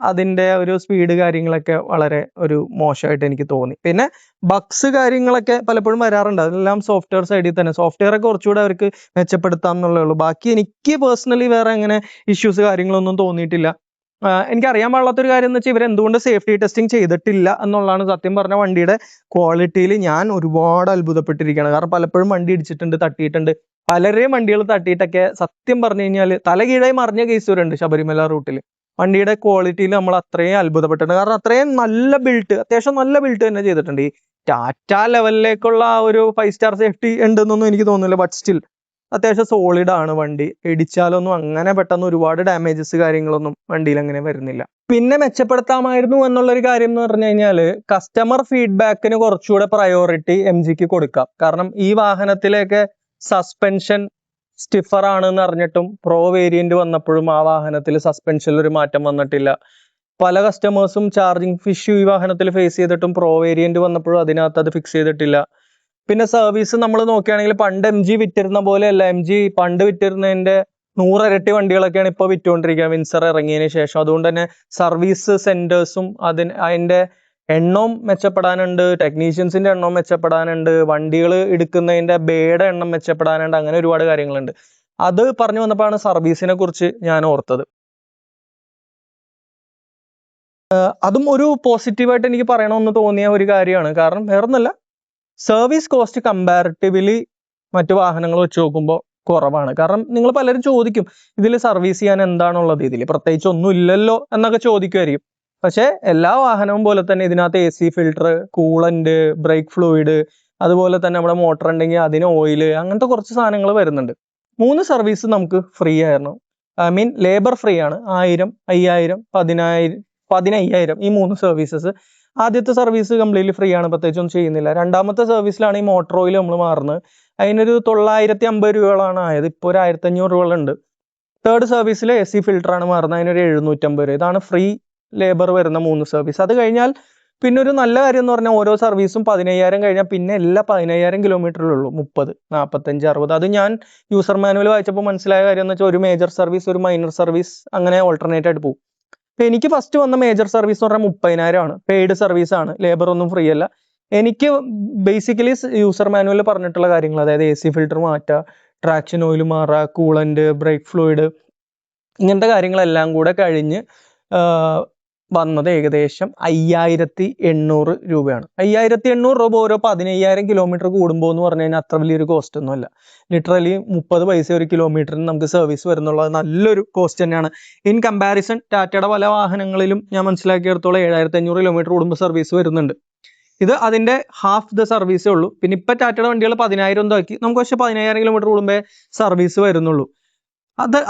അതിന്റെ ഒരു സ്പീഡ് കാര്യങ്ങളൊക്കെ വളരെ ഒരു മോശമായിട്ട് എനിക്ക് തോന്നി. പിന്നെ ബഗ്സ് കാര്യങ്ങളൊക്കെ പലപ്പോഴും വരാറുണ്ട്. അതെല്ലാം സോഫ്റ്റ്വെയർ സൈഡിൽ തന്നെ. സോഫ്റ്റ്വെയർ ഒക്കെ കുറച്ചുകൂടെ അവർക്ക് മെച്ചപ്പെടുത്താം എന്നുള്ളേ ഉള്ളൂ. ബാക്കി എനിക്ക് പേഴ്സണലി വേറെ അങ്ങനെ ഇഷ്യൂസ് കാര്യങ്ങളൊന്നും തോന്നിയിട്ടില്ല. എനിക്കറിയാൻ പാടില്ലാത്തൊരു കാര്യം എന്ന് വെച്ചാൽ ഇവർ എന്തുകൊണ്ട് സേഫ്റ്റി ടെസ്റ്റിംഗ് ചെയ്തിട്ടില്ല എന്നുള്ളതാണ്. സത്യം പറഞ്ഞ വണ്ടിയുടെ ക്വാളിറ്റിയിൽ ഞാൻ ഒരുപാട് അത്ഭുതപ്പെട്ടിരിക്കുകയാണ്. കാരണം പലപ്പോഴും വണ്ടി ഇടിച്ചിട്ടുണ്ട്, തട്ടിയിട്ടുണ്ട്. പലരെയും വണ്ടികൾ തട്ടിയിട്ടൊക്കെ സത്യം പറഞ്ഞു കഴിഞ്ഞാൽ തലകീഴായി മറിഞ്ഞ കേസ് വരുന്നുണ്ട് ശബരിമല റൂട്ടിൽ. വണ്ടിയുടെ ക്വാളിറ്റിയിൽ നമ്മൾ അത്രയും അത്ഭുതപ്പെട്ടിട്ടുണ്ട്. കാരണം അത്രയും നല്ല ബിൽട്ട്, അത്യാവശ്യം നല്ല ബിൽട്ട് തന്നെ ചെയ്തിട്ടുണ്ട്. ഈ ടാറ്റ ലെവലിലേക്കുള്ള ആ ഒരു 5 സ്റ്റാർ സേഫ്റ്റി ഉണ്ടെന്നൊന്നും എനിക്ക് തോന്നുന്നില്ല. ബട്ട് സ്റ്റിൽ അത്യാവശ്യം സോളിഡ് ആണ് വണ്ടി. ഇടിച്ചാലൊന്നും അങ്ങനെ പെട്ടെന്ന് ഒരുപാട് ഡാമേജസ് കാര്യങ്ങളൊന്നും വണ്ടിയിൽ അങ്ങനെ വരുന്നില്ല. പിന്നെ മെച്ചപ്പെടുത്താമായിരുന്നു എന്നുള്ളൊരു കാര്യം എന്ന് പറഞ്ഞു കഴിഞ്ഞാൽ കസ്റ്റമർ ഫീഡ്ബാക്കിന് കുറച്ചുകൂടെ പ്രയോറിറ്റി MGക്ക് കൊടുക്കാം. കാരണം ഈ വാഹനത്തിലേക്ക് സസ്പെൻഷൻ സ്റ്റിഫർ ആണെന്ന് അറിഞ്ഞിട്ടും പ്രോ വേരിയന്റ് വന്നപ്പോഴും ആ വാഹനത്തിൽ സസ്പെൻഷനിൽ ഒരു മാറ്റം വന്നിട്ടില്ല. പല കസ്റ്റമേഴ്സും ചാർജിങ് ഇഷ്യൂ ഈ വാഹനത്തിൽ ഫേസ് ചെയ്തിട്ടും പ്രോ വേരിയന്റ് വന്നപ്പോഴും അതിനകത്ത് അത് ഫിക്സ് ചെയ്തിട്ടില്ല. പിന്നെ സർവീസ് നമ്മൾ നോക്കുകയാണെങ്കിൽ പണ്ട് MG വിറ്റിരുന്ന പോലെയല്ല. MG പണ്ട് വിറ്റിരുന്നതിന്റെ 100 ഇരട്ടി വണ്ടികളൊക്കെയാണ് ഇപ്പോൾ വിറ്റുകൊണ്ടിരിക്കുക വിൻസർ ഇറങ്ങിയതിന് ശേഷം. അതുകൊണ്ട് തന്നെ സർവീസ് സെന്റേഴ്സും അതിന്റെ എണ്ണവും മെച്ചപ്പെടാനുണ്ട്, ടെക്നീഷ്യൻസിന്റെ എണ്ണവും മെച്ചപ്പെടാനുണ്ട്, വണ്ടികൾ എടുക്കുന്നതിന്റെ ബേയുടെ എണ്ണം മെച്ചപ്പെടാനുണ്ട്. അങ്ങനെ ഒരുപാട് കാര്യങ്ങളുണ്ട്. അത് പറഞ്ഞു വന്നപ്പോഴാണ് സർവീസിനെ കുറിച്ച് ഞാൻ ഓർത്തത്. അതും ഒരു പോസിറ്റീവായിട്ട് എനിക്ക് പറയണമെന്ന് തോന്നിയ ഒരു കാര്യമാണ്. കാരണം വേറൊന്നല്ല, സർവീസ് കോസ്റ്റ് കമ്പാരിറ്റീവ്ലി മറ്റു വാഹനങ്ങൾ വെച്ച് നോക്കുമ്പോൾ കുറവാണ്. കാരണം നിങ്ങൾ പലരും ചോദിക്കും ഇതിൽ സർവീസ് ചെയ്യാൻ എന്താണുള്ളത്, ഇതിൽ പ്രത്യേകിച്ച് ഒന്നും ഇല്ലല്ലോ എന്നൊക്കെ ചോദിക്കുമായിരിക്കും. പക്ഷേ എല്ലാ വാഹനവും പോലെ തന്നെ ഇതിനകത്ത് AC filter, coolant, brake fluid, അതുപോലെ തന്നെ നമ്മുടെ മോട്ടർ ഉണ്ടെങ്കിൽ അതിന് ഓയില്, അങ്ങനത്തെ കുറച്ച് സാധനങ്ങൾ വരുന്നുണ്ട്. 3 സർവീസ് നമുക്ക് ഫ്രീ ആയിരുന്നു. ലേബർ ഫ്രീ ആണ്. 1000, 5000, 10000 ഈ 3 സർവീസസ്. ആദ്യത്തെ സർവീസ് കംപ്ലീറ്റ്ലി ഫ്രീ ആണ്, പ്രത്യേകിച്ച് ഒന്നും ചെയ്യുന്നില്ല. രണ്ടാമത്തെ സർവീസിലാണ് ഈ മോട്ടോർ ഓയിൽ നമ്മൾ മാറുന്നത്. അതിനൊരു 950 രൂപകളാണ് ആയത്. ഇപ്പോൾ ഒരു 1500 രൂപകളുണ്ട്. തേർഡ് സർവീസിൽ AC ഫിൽട്ടർ ആണ് മാറുന്നത്. അതിനൊരു 750 രൂപ. ഇതാണ് ഫ്രീ ലേബർ വരുന്ന 3 സർവീസ്. അത് കഴിഞ്ഞാൽ പിന്നെ ഒരു നല്ല കാര്യം എന്ന് പറഞ്ഞാൽ ഓരോ സർവീസും 15000 കഴിഞ്ഞാൽ പിന്നെ എല്ലാ 15000 കിലോമീറ്ററിലുള്ളൂ. 30, 45, 60. അത് ഞാൻ യൂസർ മാനുവൽ വായിച്ചപ്പോൾ മനസ്സിലായ കാര്യം എന്ന് വെച്ചാൽ ഒരു മേജർ സർവീസ്, ഒരു മൈനർ സർവീസ്, അങ്ങനെ ഓൾട്ടർനേറ്റ് ആയിട്ട് പോകും. അപ്പൊ എനിക്ക് ഫസ്റ്റ് വന്ന മേജർ സർവീസ് എന്ന് പറഞ്ഞാൽ 30,000 ആണ്. പെയ്ഡ് സർവീസ് ആണ്, ലേബർ ഒന്നും ഫ്രീ അല്ല. എനിക്ക് ബേസിക്കലി യൂസർ മാനുവൽ പറഞ്ഞിട്ടുള്ള കാര്യങ്ങൾ, അതായത് AC ഫിൽട്ടർ മാറ്റുക, ട്രാക്ഷൻ ഓയിൽ മാറുക, കൂളന്റ്, ബ്രേക്ക് ഫ്ലൂയിഡ്, ഇങ്ങനത്തെ കാര്യങ്ങളെല്ലാം കൂടെ കഴിഞ്ഞ് വന്നത് ഏകദേശം 5800 രൂപയാണ്. 5800 രൂപ ഓരോ 15000 കിലോമീറ്റർ കൂടുമ്പോൾ എന്ന് പറഞ്ഞു കഴിഞ്ഞാൽ അത്ര വലിയൊരു കോസ്റ്റ് ഒന്നുമല്ല. ലിറ്ററലി 30 പൈസ ഒരു കിലോമീറ്ററിന് നമുക്ക് സർവീസ് വരുന്നുള്ളത് നല്ലൊരു കോസ്റ്റ് തന്നെയാണ്. ഇൻ കമ്പാരിസൺ ടാറ്റയുടെ പല വാഹനങ്ങളിലും ഞാൻ മനസ്സിലാക്കിയെടുത്തോളം 7500 കിലോമീറ്റർ കൂടുമ്പോൾ സർവീസ് വരുന്നുണ്ട്. ഇത് അതിന്റെ ഹാഫ് ദ സർവീസേ ഉള്ളൂ. പിന്നെ ഇപ്പൊ ടാറ്റയുടെ വണ്ടികൾ 10000 എന്തോ ആക്കി. നമുക്ക് പക്ഷേ 15000 കിലോമീറ്റർ കൂടുമ്പോൾ സർവീസ് വരുന്നുള്ളൂ.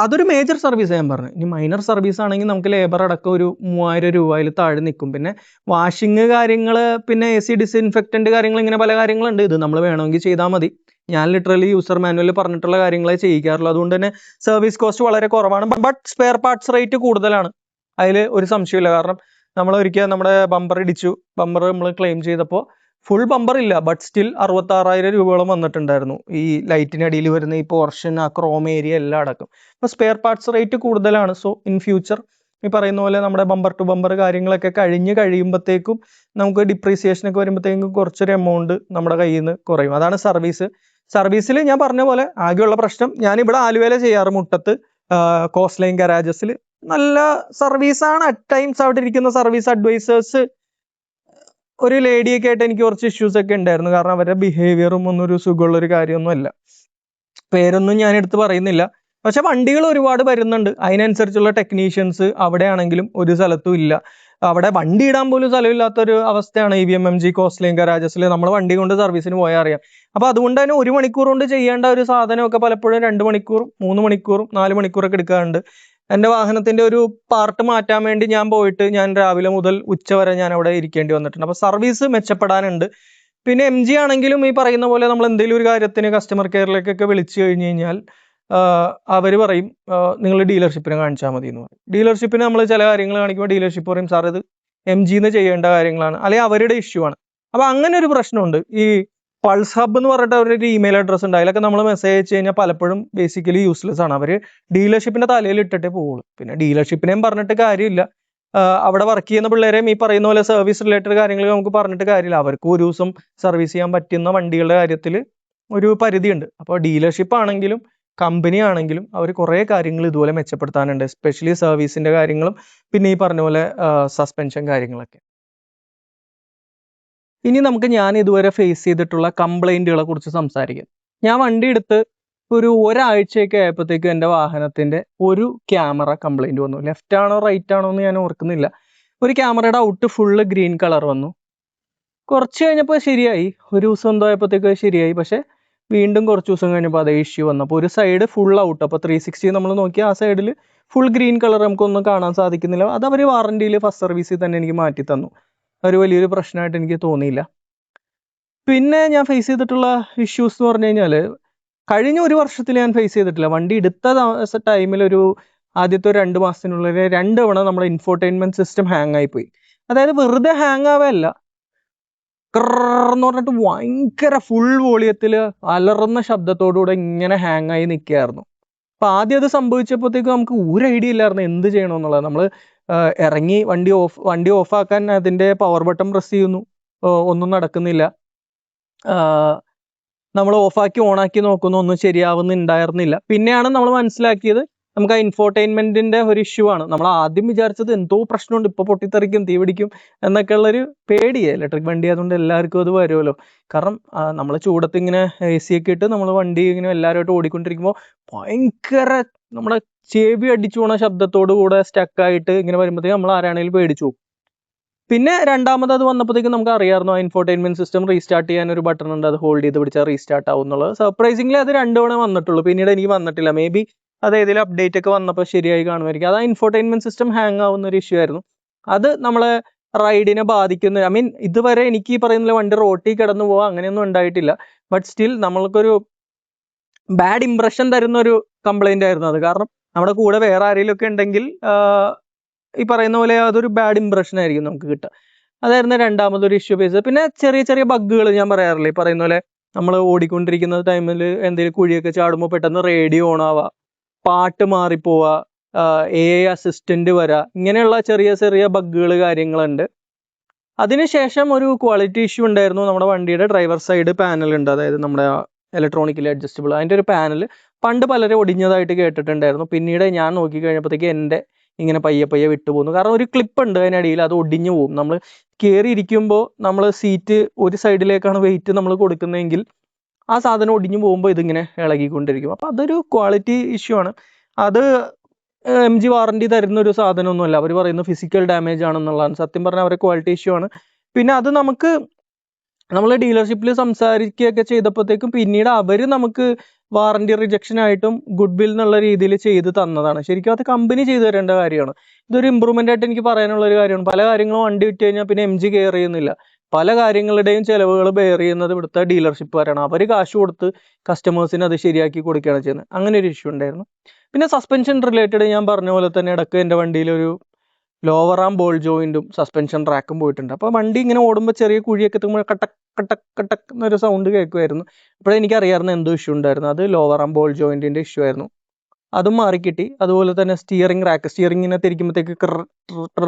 അതൊരു മേജർ സർവീസ് ഞാൻ പറഞ്ഞു. ഇനി മൈനർ സർവീസ് ആണെങ്കിൽ നമുക്ക് ലേബർ അടക്കം ഒരു 3000 രൂപയിൽ താഴെ നിൽക്കും. പിന്നെ വാഷിങ് കാര്യങ്ങൾ, പിന്നെ AC ഡിസ്ഇൻഫെക്റ്റന്റ് കാര്യങ്ങൾ, ഇങ്ങനെ പല കാര്യങ്ങളുണ്ട്. ഇത് നമ്മൾ വേണമെങ്കിൽ ചെയ്താൽ മതി. ഞാൻ ലിറ്ററലി യൂസർ മാനുവലിൽ പറഞ്ഞിട്ടുള്ള കാര്യങ്ങളെ ചെയ്യിക്കാറുള്ളൂ. അതുകൊണ്ട് തന്നെ സർവീസ് കോസ്റ്റ് വളരെ കുറവാണ്. ബട്ട് സ്പെയർ പാർട്സ് റേറ്റ് കൂടുതലാണ്, അതിൽ ഒരു സംശയമില്ല. കാരണം നമ്മൾ ഒരിക്കൽ നമ്മുടെ ബമ്പർ ഇടിച്ചു. ബമ്പർ നമ്മൾ ക്ലെയിം ചെയ്തപ്പോൾ ഫുൾ ബമ്പർ ഇല്ല, ബട്ട് സ്റ്റിൽ 66,000 രൂപയോളം വന്നിട്ടുണ്ടായിരുന്നു. ഈ ലൈറ്റിനടിയിൽ വരുന്ന ഈ പോർഷൻ, ആ ക്രോം ഏരിയ എല്ലാം അടക്കം. അപ്പോൾ സ്പെയർ പാർട്സ് റേറ്റ് കൂടുതലാണ്. സോ ഇൻ ഫ്യൂച്ചർ ഈ പറയുന്ന പോലെ നമ്മുടെ ബമ്പർ ടു ബമ്പർ കാര്യങ്ങളൊക്കെ കഴിയുമ്പോഴത്തേക്കും നമുക്ക് ഡിപ്രീസിയേഷൻ ഒക്കെ വരുമ്പോഴത്തേക്കും കുറച്ചൊരു എമൗണ്ട് നമ്മുടെ കയ്യിൽ നിന്ന് കുറയും. അതാണ് സർവീസിൽ ഞാൻ പറഞ്ഞ പോലെ ആകെയുള്ള പ്രശ്നം, ഞാനിവിടെ ആലുവയിലെ ചെയ്യാറ്, മുട്ടത്ത് കോസ്റ്റ് ലൈൻ ഗരാജസിൽ നല്ല സർവീസാണ്. അറ്റ് ടൈംസ് അവിടെ ഇരിക്കുന്ന സർവീസ് അഡ്വൈസേഴ്സ് ഒരു ലേഡിയൊക്കെ ആയിട്ട് എനിക്ക് കുറച്ച് ഇഷ്യൂസ് ഒക്കെ ഉണ്ടായിരുന്നു. കാരണം അവരുടെ ബിഹേവിയറും ഒന്നും ഒരു സുഖമുള്ളൊരു കാര്യമൊന്നുമല്ല. പേരൊന്നും ഞാൻ എടുത്ത് പറയുന്നില്ല. പക്ഷെ വണ്ടികൾ ഒരുപാട് വരുന്നുണ്ട്, അതിനനുസരിച്ചുള്ള ടെക്നീഷ്യൻസ് അവിടെ ആണെങ്കിലും ഒരു സ്ഥലത്തും ഇല്ല. അവിടെ വണ്ടി ഇടാൻ പോലും സ്ഥലമില്ലാത്തൊരു അവസ്ഥയാണ് EVMMG കോസ്റ്റ്ലിയും ഗരാജസിൽ നമ്മൾ വണ്ടി കൊണ്ട് സർവീസിന് പോയാൽ അറിയാം. അപ്പോൾ അതുകൊണ്ട് തന്നെ 1 മണിക്കൂർ കൊണ്ട് ചെയ്യേണ്ട ഒരു സാധനമൊക്കെ പലപ്പോഴും 2 മണിക്കൂറും 3 മണിക്കൂറും 4 മണിക്കൂറൊക്കെ എടുക്കാറുണ്ട്. എൻ്റെ വാഹനത്തിൻ്റെ ഒരു പാർട്ട് മാറ്റാൻ വേണ്ടി ഞാൻ രാവിലെ മുതൽ ഉച്ച വരെ ഞാൻ അവിടെ ഇരിക്കേണ്ടി വന്നിട്ടുണ്ട്. അപ്പോൾ സർവീസ് മെച്ചപ്പെടാനുണ്ട്. പിന്നെ MG ആണെങ്കിലും ഈ പറയുന്ന പോലെ നമ്മൾ എന്തെങ്കിലും ഒരു കാര്യത്തിന് കസ്റ്റമർ കെയറിലേക്കൊക്കെ വിളിച്ചു കഴിഞ്ഞ് കഴിഞ്ഞാൽ അവർ പറയും നിങ്ങൾ ഡീലർഷിപ്പിനെ കാണിച്ചാൽ മതി എന്ന് പറയും. ഡീലർഷിപ്പിന് നമ്മൾ ചില കാര്യങ്ങൾ കാണിക്കുമ്പോൾ ഡീലർഷിപ്പ് പറയും സാർ ഇത് MGന്ന് ചെയ്യേണ്ട കാര്യങ്ങളാണ്, അല്ലെങ്കിൽ അവരുടെ ഇഷ്യൂ ആണ്. അപ്പോൾ അങ്ങനെ ഒരു പ്രശ്നമുണ്ട്. ഈ പൾസ് ഹബ് എന്ന് പറഞ്ഞിട്ട് അവരുടെ ഇമെയിൽ അഡ്രസ്സ് ഉണ്ട്. അതിലൊക്കെ നമ്മൾ മെസ്സേജ് അയച്ചു കഴിഞ്ഞാൽ പലപ്പോഴും ബേസിക്കലി യൂസ്ലെസ് ആണ്. അവർ ഡീലർഷിപ്പിന്റെ തലയിൽ ഇട്ടിട്ടേ പോവുള്ളൂ. പിന്നെ ഡീലർഷിപ്പിനെയും പറഞ്ഞിട്ട് കാര്യമില്ല. അവിടെ വർക്ക് ചെയ്യുന്ന പിള്ളേരെയും ഈ പറയുന്ന പോലെ സർവീസ് റിലേറ്റഡ് കാര്യങ്ങൾ നമുക്ക് പറഞ്ഞിട്ട് കാര്യമില്ല. അവർക്ക് ഒരു ദിവസം സർവീസ് ചെയ്യാൻ പറ്റുന്ന വണ്ടികളുടെ കാര്യത്തിൽ ഒരു പരിധിയുണ്ട്. അപ്പോൾ ഡീലർഷിപ്പ് ആണെങ്കിലും കമ്പനി ആണെങ്കിലും അവർ കുറേ കാര്യങ്ങൾ ഇതുപോലെ മെച്ചപ്പെടുത്താനുണ്ട്. എസ്പെഷ്യലി സർവീസിന്റെ കാര്യങ്ങളും പിന്നെ ഈ പറഞ്ഞ പോലെ സസ്പെൻഷൻ കാര്യങ്ങളൊക്കെ. ഇനി നമുക്ക് ഞാൻ ഇതുവരെ ഫേസ് ചെയ്തിട്ടുള്ള കംപ്ലൈന്റുകളെ കുറിച്ച് സംസാരിക്കാം. ഞാൻ വണ്ടി എടുത്ത് ഒരു ഒരാഴ്ചയൊക്കെ ആയപ്പോഴത്തേക്കും എൻ്റെ വാഹനത്തിന്റെ ഒരു ക്യാമറ കംപ്ലൈന്റ് വന്നു. ലെഫ്റ്റ് ആണോ റൈറ്റ് ആണോ എന്ന് ഞാൻ ഓർക്കുന്നില്ല. ഒരു ക്യാമറയുടെ ഔട്ട് ഫുള്ള് ഗ്രീൻ കളർ വന്നു. കുറച്ച് കഴിഞ്ഞപ്പോൾ ശരിയായി, ഒരു ദിവസം എന്തോ ആയപ്പോഴത്തേക്കും ശരിയായി. പക്ഷെ വീണ്ടും കുറച്ച് ദിവസം കഴിഞ്ഞപ്പോൾ അതേ ഇഷ്യൂ വന്നു. അപ്പോൾ ഒരു സൈഡ് ഫുൾ ഔട്ട്, അപ്പോൾ 360 നമ്മൾ നോക്കിയാൽ ആ സൈഡിൽ ഫുൾ ഗ്രീൻ കളർ നമുക്കൊന്നും കാണാൻ സാധിക്കുന്നില്ല. അത് അവർ വാറണ്ടിയിൽ ഫസ്റ്റ് സർവീസിൽ തന്നെ എനിക്ക് മാറ്റി തന്നു. ഒരു വലിയൊരു പ്രശ്നമായിട്ട് എനിക്ക് തോന്നിയില്ല. പിന്നെ ഞാൻ ഫേസ് ചെയ്തിട്ടുള്ള ഇഷ്യൂസ് എന്ന് പറഞ്ഞു കഴിഞ്ഞാൽ കഴിഞ്ഞ ഒരു വർഷത്തിൽ ഞാൻ ഫേസ് ചെയ്തിട്ടില്ല. വണ്ടി എടുത്ത ടൈമിൽ ആദ്യത്തെ 2 മാസത്തിനുള്ളിൽ 2 തവണ നമ്മുടെ ഇൻഫോർടൈൻമെന്റ് സിസ്റ്റം ഹാങ് ആയിപ്പോയി. അതായത് വെറുതെ ഹാങ് ആവല്ല, എന്ന് പറഞ്ഞിട്ട് ഭയങ്കര ഫുൾ വോളിയത്തിൽ അലറുന്ന ശബ്ദത്തോടുകൂടെ ഇങ്ങനെ ഹാങ് ആയി നിൽക്കുകയായിരുന്നു. അപ്പൊ ആദ്യം അത് സംഭവിച്ചപ്പോഴത്തേക്കും നമുക്ക് ഒരു ഐഡിയ ഇല്ലായിരുന്നു എന്ത് ചെയ്യണമെന്നുള്ളത്. നമ്മൾ ഇറങ്ങി വണ്ടി ഓഫാക്കാൻ അതിന്റെ പവർ ബട്ടൺ പ്രസ് ചെയ്യുന്നു, ഒന്നും നടക്കുന്നില്ല. നമ്മൾ ഓഫാക്കി ഓണാക്കി നോക്കുന്നു, ഒന്നും ശരിയാവുന്നുണ്ടായിരുന്നില്ല. പിന്നെയാണ് നമ്മൾ മനസ്സിലാക്കിയത് നമുക്ക് ആ ഇൻഫോർടൈൻമെന്റിന്റെ ഒരു ഇഷ്യൂ ആണ്. നമ്മൾ ആദ്യം വിചാരിച്ചത് എന്തോ പ്രശ്നമുണ്ട്, ഇപ്പൊ പൊട്ടിത്തെറിക്കും, തീ പിടിക്കും എന്നൊക്കെ ഉള്ളൊരു പേടിയേ. ഇലക്ട്രിക് വണ്ടി ആയതുകൊണ്ട് എല്ലാവർക്കും അത് വരുമല്ലോ. കാരണം നമ്മൾ ചൂടത്ത് ഇങ്ങനെ AC ഒക്കെ ഇട്ട് നമ്മൾ വണ്ടി ഇങ്ങനെ എല്ലാവരുമായിട്ട് ഓടിക്കൊണ്ടിരിക്കുമ്പോൾ ഭയങ്കര നമ്മുടെ ചെവി അടിച്ചു പോണ ശബ്ദത്തോടു കൂടെ സ്റ്റക്കായിട്ട് ഇങ്ങനെ വരുമ്പോഴത്തേക്ക് നമ്മൾ ആരാണെങ്കിലും പേടിച്ചു പോകും. പിന്നെ രണ്ടാമത് അത് വന്നപ്പോഴത്തേക്കും നമുക്ക് അറിയാമായിരുന്നു ആ ഇൻഫോർടൈൻമെന്റ് സിസ്റ്റം റീസ്റ്റാർട്ട് ചെയ്യാൻ ഒരു ബട്ടൺ ഉണ്ട്, അത് ഹോൾഡ് ചെയ്ത് പിടിച്ചാൽ റീസ്റ്റാർട്ട് ആവും എന്നുള്ളത്. സർപ്രൈസിംഗ്ലി അത് 2 തവണ വന്നിട്ടുള്ളൂ, പിന്നീട് എനിക്ക് വന്നിട്ടില്ല. മേ ബി അത് ഏതെങ്കിലും അപ്ഡേറ്റ് ഒക്കെ വന്നപ്പോൾ ശരിയായി കാണുമായിരിക്കും. അത് ആ ഇൻഫോർടൈൻമെന്റ് സിസ്റ്റം ഹാങ് ആവുന്ന ഒരു ഇഷ്യൂ ആയിരുന്നു. അത് നമ്മളെ റൈഡിനെ ബാധിക്കുന്ന, ഐ മീൻ ഇതുവരെ എനിക്ക് ഈ പറയുന്ന വണ്ടി റോട്ടിൽ കിടന്നു പോവാ അങ്ങനെയൊന്നും ഉണ്ടായിട്ടില്ല. ബട്ട് സ്റ്റിൽ നമ്മൾക്കൊരു ബാഡ് ഇംപ്രഷൻ തരുന്ന ഒരു കംപ്ലൈന്റ് ആയിരുന്നു അത്. കാരണം നമ്മുടെ കൂടെ വേറെ ആരെങ്കിലും ഒക്കെ ഉണ്ടെങ്കിൽ ഈ പറയുന്ന പോലെ അതൊരു ബാഡ് ഇംപ്രഷൻ ആയിരിക്കും നമുക്ക് കിട്ടുക. അതായിരുന്നു രണ്ടാമതൊരു ഇഷ്യൂ ഫേസ്. പിന്നെ ചെറിയ ചെറിയ ബഗ്ഗുകൾ ഞാൻ പറയാറില്ലേ, ഈ പറയുന്ന പോലെ നമ്മൾ ഓടിക്കൊണ്ടിരിക്കുന്ന ടൈമിൽ എന്തെങ്കിലും കുഴിയൊക്കെ ചാടുമ്പോൾ പെട്ടെന്ന് റേഡിയോ ഓൺ ആവുക, പാട്ട് മാറിപ്പോവുക, AI അസിസ്റ്റന്റ് വരിക, ഇങ്ങനെയുള്ള ചെറിയ ചെറിയ ബഗ്ഗുകൾ കാര്യങ്ങളുണ്ട്. അതിനുശേഷം ഒരു ക്വാളിറ്റി ഇഷ്യൂ ഉണ്ടായിരുന്നു. നമ്മുടെ വണ്ടിയുടെ ഡ്രൈവർ സൈഡ് പാനൽ ഉണ്ട്, അതായത് നമ്മുടെ ഇലക്ട്രോണിക്കലി അഡ്ജസ്റ്റബിൾ, അതിൻ്റെ ഒരു പാനൽ പണ്ട് പലരും ഒടിഞ്ഞതായിട്ട് കേട്ടിട്ടുണ്ടായിരുന്നു. പിന്നീട് ഞാൻ നോക്കി കഴിഞ്ഞപ്പോഴത്തേക്ക് എൻ്റെ ഇങ്ങനെ പയ്യെ പയ്യെ വിട്ടുപോകുന്നു. കാരണം ഒരു ക്ലിപ്പ് ഉണ്ട് അതിനിടയിൽ, അത് ഒടിഞ്ഞു പോകും. നമ്മൾ കയറി ഇരിക്കുമ്പോൾ നമ്മൾ സീറ്റ് ഒരു സൈഡിലേക്കാണ് വെയിറ്റ് നമ്മൾ കൊടുക്കുന്നതെങ്കിൽ ആ സാധനം ഒടിഞ്ഞു പോകുമ്പോൾ ഇതിങ്ങനെ ഇളകിക്കൊണ്ടിരിക്കും. അപ്പോൾ അതൊരു ക്വാളിറ്റി ഇഷ്യൂ ആണ്. അത് MG വാറണ്ടി തരുന്ന ഒരു സാധനമൊന്നുമല്ല. അവർ പറയുന്നത് ഫിസിക്കൽ ഡാമേജ് ആണെന്നുള്ളതാണ്. സത്യം പറഞ്ഞാൽ അവരെ ക്വാളിറ്റി ഇഷ്യൂ ആണ്. പിന്നെ അത് നമ്മൾ ഡീലർഷിപ്പിൽ സംസാരിക്കുകയൊക്കെ ചെയ്തപ്പോഴത്തേക്കും പിന്നീട് അവർ നമുക്ക് വാറണ്ടി റിജക്ഷൻ ആയിട്ടും ഗുഡ് വിൽ എന്നുള്ള രീതിയിൽ ചെയ്ത് തന്നതാണ്. ശരിക്കും അത് കമ്പനി ചെയ്തു തരേണ്ട കാര്യമാണ്. ഇതൊരു ഇമ്പ്രൂവ്മെന്റ് ആയിട്ട് എനിക്ക് പറയാനുള്ള ഒരു കാര്യമാണ്. പല കാര്യങ്ങളും വണ്ടി വിറ്റ് കഴിഞ്ഞാൽ പിന്നെ MG കെയർ ചെയ്യുന്നില്ല. പല കാര്യങ്ങളുടെയും ചെലവുകൾ ബെയർ ചെയ്യുന്നത് ഇവിടുത്തെ ഡീലർഷിപ്പുകാരാണ്. അവർ കാശ് കൊടുത്ത് കസ്റ്റമേഴ്സിന് അത് ശരിയാക്കി കൊടുക്കുകയാണ് ചെയ്യുന്നത്. അങ്ങനെ ഒരു ഇഷ്യൂ ഉണ്ടായിരുന്നു. പിന്നെ സസ്പെൻഷൻ റിലേറ്റഡ് ഞാൻ പറഞ്ഞ പോലെ തന്നെ ഇടയ്ക്ക് എൻ്റെ വണ്ടിയിൽ ഒരു ലോവർ ആം ബോൾ ജോയിന്റും സസ്പെൻഷൻ ട്രാക്കും പോയിട്ടുണ്ട്. അപ്പോൾ വണ്ടി ഇങ്ങനെ ഓടുമ്പോൾ ചെറിയ കുഴിയൊക്കെ എത്തുമ്പോൾ കട്ടക്ക് കട്ടക്ക് കട്ടക്ക് എന്നൊരു സൗണ്ട് കേൾക്കുമായിരുന്നു. അപ്പോഴേ എനിക്കറിയാമായിരുന്നു എന്തോ ഇഷ്യൂ ഉണ്ടായിരുന്നു. അത് ലോവർ ആം ബോൾ ജോയിന്റിന്റെ ഇഷ്യൂ ആയിരുന്നു. അതും മാറിക്കിട്ടി. അതുപോലെ തന്നെ സ്റ്റിയറിങ്ങിനെ തിരിക്കുമ്പോഴത്തേക്ക്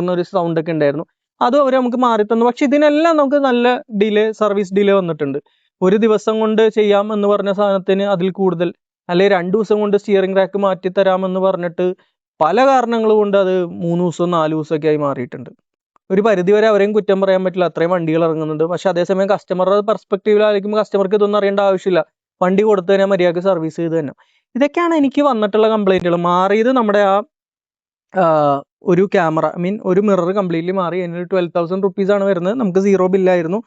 എന്നൊരു സൗണ്ട് ഒക്കെ ഉണ്ടായിരുന്നു. അതും അവർ നമുക്ക് മാറി തന്നു. പക്ഷെ ഇതിനെല്ലാം നമുക്ക് നല്ല സർവീസ് ഡിലേ വന്നിട്ടുണ്ട്. ഒരു ദിവസം കൊണ്ട് ചെയ്യാം എന്ന് പറഞ്ഞ സാധനത്തിന് അതിൽ കൂടുതൽ, അല്ലെങ്കിൽ 2 ദിവസം കൊണ്ട് സ്റ്റിയറിംഗ് റാക്ക് മാറ്റി തരാമെന്ന് പറഞ്ഞിട്ട് പല കാരണങ്ങൾ കൊണ്ട് അത് 3 ദിവസം 4 ദിവസമൊക്കെ ആയി മാറിയിട്ടുണ്ട്. ഒരു പരിധിവരെ അവരെയും കുറ്റം പറയാൻ പറ്റില്ല, അത്രയും വണ്ടികൾ ഇറങ്ങുന്നുണ്ട്. പക്ഷെ അതേസമയം കസ്റ്റമറുടെ പെർസ്പെക്റ്റീവിലായിരിക്കുമ്പോൾ കസ്റ്റമർക്ക് ഇതൊന്നും അറിയേണ്ട ആവശ്യമില്ല. വണ്ടി കൊടുത്തു തന്നെ മര്യാദക്ക് സർവീസ് ചെയ്ത് തന്നെ. ഇതൊക്കെയാണ് എനിക്ക് വന്നിട്ടുള്ള കംപ്ലൈന്റുകൾ. മാറിയത് നമ്മുടെ ആ ഒരു ക്യാമറ ഒരു മിറർ കംപ്ലീറ്റ്ലി മാറി. അതിനൊരു 12,000 റുപ്പീസാണ് വരുന്നത്. നമുക്ക് 0 ബില്ലായിരുന്നു.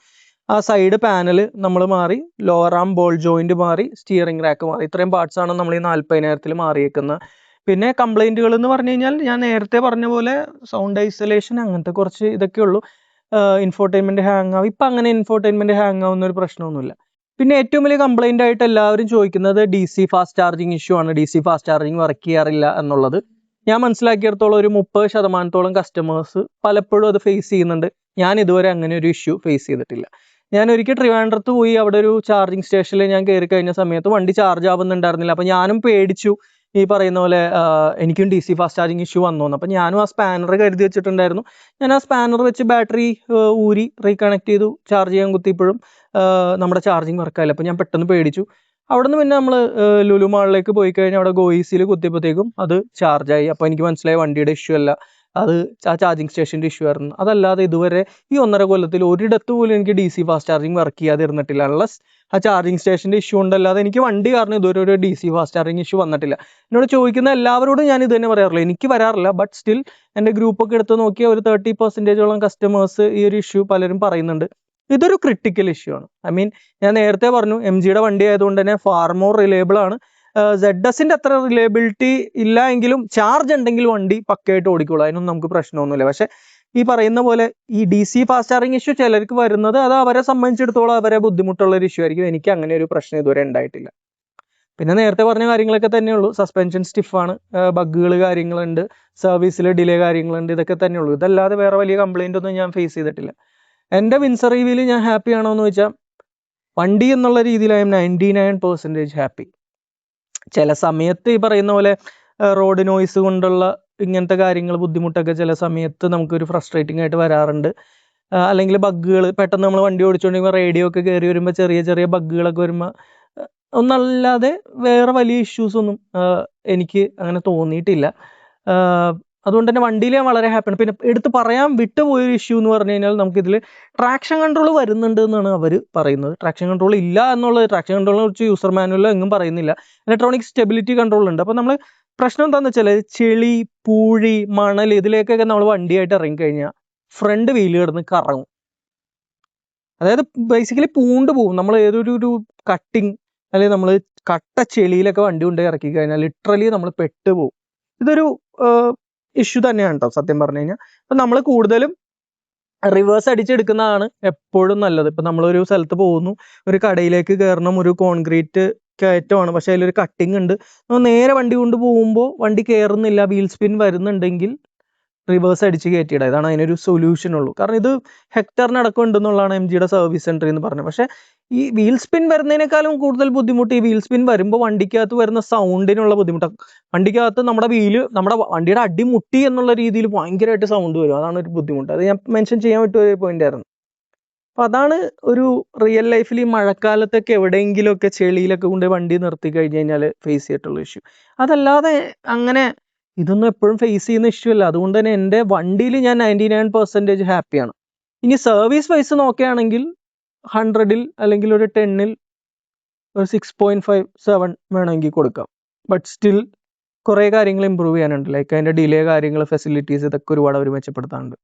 ആ സൈഡ് പാനൽ നമ്മൾ മാറി, ലോവർ ആം ബോൾ ജോയിന്റ് മാറി, സ്റ്റിയറിംഗ് റാക്ക് മാറി. ഇത്രയും പാർട്സാണ് നമ്മൾ ഈ 40,000 മാറിയേക്കുന്നത്. പിന്നെ കംപ്ലൈൻറ്റുകൾ എന്ന് പറഞ്ഞു കഴിഞ്ഞാൽ ഞാൻ നേരത്തെ പറഞ്ഞ പോലെ സൗണ്ട് ഐസൊലേഷൻ അങ്ങനത്തെ കുറച്ച് ഇതൊക്കെ ഉള്ളൂ. ഇൻഫോർടൈൻമെൻറ്റ് ഹാങ് ആവും. ഇപ്പം അങ്ങനെ ഇൻഫോർടൈൻമെൻറ്റ് ഹാങ് ആവുന്ന ഒരു പ്രശ്നമൊന്നുമില്ല. പിന്നെ ഏറ്റവും വലിയ കംപ്ലൈൻ്റ് ആയിട്ട് എല്ലാവരും ചോദിക്കുന്നത് DC ഫാസ്റ്റ് ചാർജിങ് ഇഷ്യൂ ആണ്. DC ഫാസ്റ്റ് ചാർജിങ് വർക്ക് ചെയ്യാറില്ല എന്നുള്ളത്. ഞാൻ മനസ്സിലാക്കിയിടത്തോളം ഒരു 30% കസ്റ്റമേഴ്സ് പലപ്പോഴും അത് ഫേസ് ചെയ്യുന്നുണ്ട്. ഞാൻ ഇതുവരെ അങ്ങനെ ഒരു ഇഷ്യൂ ഫേസ് ചെയ്തിട്ടില്ല. ഞാൻ ഒരിക്കൽ ട്രിവാൻഡ്രത്ത് പോയി, അവിടെ ഒരു ചാർജിങ് സ്റ്റേഷനിൽ ഞാൻ കയറി കഴിഞ്ഞ സമയത്ത് വണ്ടി ചാർജ് ആവുന്നുണ്ടായിരുന്നില്ല. അപ്പോൾ ഞാനും പേടിച്ചു, ഈ പറയുന്ന പോലെ എനിക്കും DC ഫാസ്റ്റ് ചാർജിങ് ഇഷ്യൂ വന്നു. അപ്പോൾ ഞാനും ആ സ്പാനർ കരുതി വെച്ചിട്ടുണ്ടായിരുന്നു. ഞാൻ ആ സ്പാനർ വെച്ച് ബാറ്ററി ഊരി റീകണക്ട് ചെയ്തു, ചാർജ് ചെയ്യാൻ കുത്തിയപ്പോഴും നമ്മുടെ ചാർജിങ് വർക്കായില്ല. അപ്പോൾ ഞാൻ പെട്ടെന്ന് പേടിച്ചു. അവിടെ നിന്ന് പിന്നെ നമ്മൾ ലുലു മാളിലേക്ക് പോയി കഴിഞ്ഞാൽ അവിടെ ഗോയിസിൽ കുത്തിയപ്പോഴത്തേക്കും അത് ചാർജായി. അപ്പോൾ എനിക്ക് മനസ്സിലായി വണ്ടിയുടെ ഇഷ്യൂ അല്ല, അത് ആ ചാർജിങ് സ്റ്റേഷൻ്റെ ഇഷ്യൂ ആയിരുന്നു. അതല്ലാതെ ഇതുവരെ ഈ 1.5 കൊല്ലത്തിൽ ഒരിടത്ത് പോലും എനിക്ക് DC ഫാസ്റ്റ് ചാർജിങ് വർക്ക് ചെയ്യാതെ ഇരുന്നിട്ടില്ല. അൺലസ് ആ ചാർജിങ് സ്റ്റേഷൻ്റെ ഇഷ്യൂ ഉണ്ടല്ലാതെ എനിക്ക് വണ്ടി കാരണം ഇതുവരെ ഒരു DC ഫാസ്റ്റ് ചാർജിങ് ഇഷ്യൂ വന്നിട്ടില്ല. എന്നോട് ചോദിക്കുന്ന എല്ലാവരോടും ഞാൻ ഇത് തന്നെ പറയാറുള്ളൂ. എനിക്ക് വരാറില്ല, ബട്ട് സ്റ്റിൽ എൻ്റെ ഗ്രൂപ്പൊക്കെ എടുത്ത് നോക്കിയാൽ ഒരു 30% കസ്റ്റമേഴ്സ് ഈ ഒരു ഇഷ്യൂ പലരും പറയുന്നുണ്ട്. ഇതൊരു ക്രിട്ടിക്കൽ ഇഷ്യൂ ആണ്. ഞാൻ നേരത്തെ പറഞ്ഞു, MGയുടെ വണ്ടി ആയതുകൊണ്ട് തന്നെ ഫാർ മോർ റിലയബിൾ ആണ്. ZSന്റെ അത്ര റിലയബിലിറ്റി ഇല്ല എങ്കിലും ചാർജ് ഉണ്ടെങ്കിൽ വണ്ടി പക്കയായിട്ട് ഓടിക്കോളൂ, അതിനൊന്നും നമുക്ക് പ്രശ്നമൊന്നുമില്ല. പക്ഷെ ഈ പറയുന്ന പോലെ ഈ DC ഫാസ്റ്റ് ചാർജിങ് ഇഷ്യൂ ചിലർക്ക് വരുന്നത് അത് അവരെ സംബന്ധിച്ചിടത്തോളം അവരെ ബുദ്ധിമുട്ടുള്ള ഒരു ഇഷ്യൂ ആയിരിക്കും. എനിക്ക് അങ്ങനെ ഒരു പ്രശ്നം ഇതുവരെ ഉണ്ടായിട്ടില്ല. പിന്നെ നേരത്തെ പറഞ്ഞ കാര്യങ്ങളൊക്കെ തന്നെയുള്ളൂ. സസ്പെൻഷൻ സ്റ്റിഫാണ്, ബഗ്ഗുകൾ കാര്യങ്ങളുണ്ട്, സർവീസിൽ ഡിലേ കാര്യങ്ങളുണ്ട്, ഇതൊക്കെ തന്നെയുള്ളൂ. ഇതല്ലാതെ വേറെ വലിയ കംപ്ലൈൻ്റ് ഒന്നും ഞാൻ ഫേസ് ചെയ്തിട്ടില്ല. എൻ്റെ വിൻസർ EVയിൽ ഞാൻ ഹാപ്പി ആണോ എന്ന് ചോദിച്ചാൽ, വണ്ടി എന്നുള്ള രീതിയിൽ I am 99% ഹാപ്പി. ചില സമയത്ത് ഈ പറയുന്ന പോലെ റോഡ് നോയ്സ് കൊണ്ടുള്ള ഇങ്ങനത്തെ കാര്യങ്ങൾ ബുദ്ധിമുട്ടൊക്കെ ചില സമയത്ത് നമുക്കൊരു ഫ്രസ്ട്രേറ്റിംഗ് ആയിട്ട് വരാറുണ്ട്. അല്ലെങ്കിൽ ബഗ്ഗുകൾ പെട്ടെന്ന് നമ്മൾ വണ്ടി ഓടിച്ചുകൊണ്ടിരിക്കുമ്പോൾ റേഡിയോ ഒക്കെ കയറി വരുമ്പോൾ ചെറിയ ചെറിയ ബഗ്ഗുകളൊക്കെ വരുമ്പോൾ ഒന്നല്ലാതെ വേറെ വലിയ ഇഷ്യൂസ് ഒന്നും എനിക്ക് അങ്ങനെ തോന്നിയിട്ടില്ല. അതുകൊണ്ട് തന്നെ വണ്ടിയിൽ ഞാൻ വളരെ ഹാപ്പിയാണ്. പിന്നെ എടുത്ത് പറയാൻ വിട്ടുപോയൊരു ഇഷ്യൂ എന്ന് പറഞ്ഞു കഴിഞ്ഞാൽ, നമുക്കിതിൽ ട്രാക്ഷൻ കൺട്രോൾ വരുന്നുണ്ട് എന്നാണ് അവർ പറയുന്നത്. ട്രാക്ഷൻ കൺട്രോൾ ഇല്ല എന്നുള്ളത്, ട്രാക്ഷൻ കൺട്രോളിനെ കുറിച്ച് യൂസർ മാനുവലിൽ എങ്ങും പറയുന്നില്ല. ഇലക്ട്രോണിക് സ്റ്റെബിലിറ്റി കൺട്രോൾ ഉണ്ട്. അപ്പോൾ നമ്മൾ പ്രശ്നം എന്താണെന്ന് വെച്ചാൽ, ചെളി, പൂഴി, മണൽ ഇതിലേക്കൊക്കെ നമ്മൾ വണ്ടിയായിട്ട് ഇറങ്ങിക്കഴിഞ്ഞാൽ ഫ്രണ്ട് വീല് കിടന്ന് കറങ്ങും. അതായത് ബേസിക്കലി പൂണ്ട് പോകും. നമ്മൾ ഏതൊരു കട്ടിങ് അല്ലെങ്കിൽ നമ്മൾ കട്ട ചെളിയിലൊക്കെ വണ്ടി കൊണ്ട് ഇറക്കി കഴിഞ്ഞാൽ ലിറ്ററലി നമ്മൾ പെട്ടുപോകും. ഇതൊരു ഇഷ്യൂ തന്നെയാണ് കേട്ടോ സത്യം പറഞ്ഞു കഴിഞ്ഞാൽ. അപ്പം നമ്മൾ കൂടുതലും റിവേഴ്സ് അടിച്ചെടുക്കുന്നതാണ് എപ്പോഴും നല്ലത്. ഇപ്പം നമ്മളൊരു സ്ഥലത്ത് പോകുന്നു, ഒരു കടയിലേക്ക് കയറണം, ഒരു കോൺക്രീറ്റ് കയറ്റമാണ്, പക്ഷേ അതിലൊരു കട്ടിങ് ഉണ്ട്, നമ്മൾ നേരെ വണ്ടി കൊണ്ട് പോകുമ്പോൾ വണ്ടി കയറുന്നില്ല, വീൽ സ്പിൻ വരുന്നുണ്ടെങ്കിൽ റിവേഴ്സ് അടിച്ച് കയറ്റിയിടുക. ഇതാണ് അതിനൊരു സൊല്യൂഷൻ ഉള്ളൂ. കാരണം ഇത് ഹെക്ടറിനടക്കം ഉണ്ടെന്നുള്ളതാണ് MGയുടെ സർവീസ് സെൻറ്റർ എന്ന് പറഞ്ഞത്. പക്ഷേ ഈ വീൽ സ്പിൻ വരുന്നതിനേക്കാളും കൂടുതൽ ബുദ്ധിമുട്ട് ഈ വീൽ സ്പിൻ വരുമ്പോൾ വണ്ടിക്കകത്ത് വരുന്ന സൗണ്ടിനുള്ള ബുദ്ധിമുട്ടാണ്. വണ്ടിക്കകത്ത് നമ്മുടെ വണ്ടിയുടെ അടിമുട്ടി എന്നുള്ള രീതിയിൽ ഭയങ്കരമായിട്ട് സൗണ്ട് വരും. അതാണ് ഒരു ബുദ്ധിമുട്ട്. അത് ഞാൻ മെൻഷൻ ചെയ്യാൻ പറ്റിയ പോയിന്റ് ആയിരുന്നു. അപ്പോൾ അതാണ് ഒരു റിയൽ ലൈഫിൽ ഈ മഴക്കാലത്തൊക്കെ എവിടെയെങ്കിലുമൊക്കെ ചെളിയിലൊക്കെ കൊണ്ട് വണ്ടി നിർത്തി കഴിഞ്ഞ് കഴിഞ്ഞാൽ ഫേസ് ചെയ്തിട്ടുള്ള ഇഷ്യൂ. അതല്ലാതെ അങ്ങനെ ഇതൊന്നും എപ്പോഴും ഫേസ് ചെയ്യുന്ന ഇഷ്യൂ അല്ല. അതുകൊണ്ട് തന്നെ എൻ്റെ വണ്ടിയിൽ ഞാൻ 99% ഹാപ്പിയാണ്. ഇനി സർവീസ് വൈസ് നോക്കുകയാണെങ്കിൽ 100-ൽ അല്ലെങ്കിൽ ഒരു 10-ൽ ഒരു 6.57 വേണമെങ്കിൽ കൊടുക്കാം. ബട്ട് സ്റ്റിൽ കുറേ കാര്യങ്ങൾ ഇമ്പ്രൂവ് ചെയ്യാനുണ്ട്. ലൈക്ക് അതിൻ്റെ ഡിലേ കാര്യങ്ങൾ, ഫെസിലിറ്റീസ്, ഇതൊക്കെ ഒരുപാട് അവർ മെച്ചപ്പെടുത്താനുണ്ട്.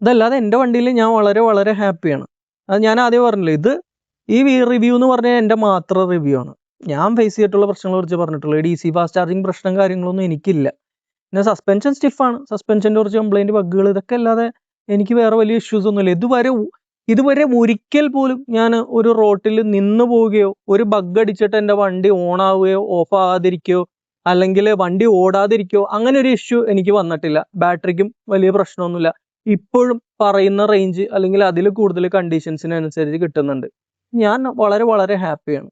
അതല്ലാതെ എൻ്റെ വണ്ടിയിൽ ഞാൻ വളരെ വളരെ ഹാപ്പിയാണ്. അത് ഞാൻ ആദ്യം പറഞ്ഞില്ല, ഇത് ഈ റിവ്യൂ എന്ന് പറഞ്ഞാൽ എൻ്റെ മാത്രം റിവ്യൂ ആണ്. ഞാൻ ഫേസ് ചെയ്തിട്ടുള്ള പ്രശ്നങ്ങളെ കുറിച്ച് പറഞ്ഞിട്ടുള്ളൂ. DC ഫാസ്റ്റ് ചാർജിങ് പ്രശ്നം കാര്യങ്ങളൊന്നും എനിക്കില്ല. പിന്നെ സസ്പെൻഷൻ സ്റ്റിഫാണ്, സസ്പെൻഷൻ്റെ കുറച്ച് കംപ്ലൈൻറ്റ്, ബഗ്ഗുകൾ, ഇതൊക്കെ അല്ലാതെ എനിക്ക് വേറെ വലിയ ഇഷ്യൂസ് ഒന്നുമില്ല. ഇതുവരെ ഒരിക്കൽ പോലും ഞാൻ ഒരു റോട്ടിൽ നിന്ന് പോവുകയോ ഒരു ബഗ് അടിച്ചിട്ട് എൻ്റെ വണ്ടി ഓൺ ആവുകയോ ഓഫ് ആകാതിരിക്കുകയോ അല്ലെങ്കിൽ വണ്ടി ഓടാതിരിക്കുകയോ അങ്ങനെ ഒരു ഇഷ്യൂ എനിക്ക് വന്നിട്ടില്ല. ബാറ്ററിക്കും വലിയ പ്രശ്നമൊന്നുമില്ല. ഇപ്പോഴും പറയുന്ന റേഞ്ച് അല്ലെങ്കിൽ അതിൽ കൂടുതൽ കണ്ടീഷൻസിനനുസരിച്ച് കിട്ടുന്നുണ്ട്. ഞാൻ വളരെ വളരെ ഹാപ്പിയാണ്.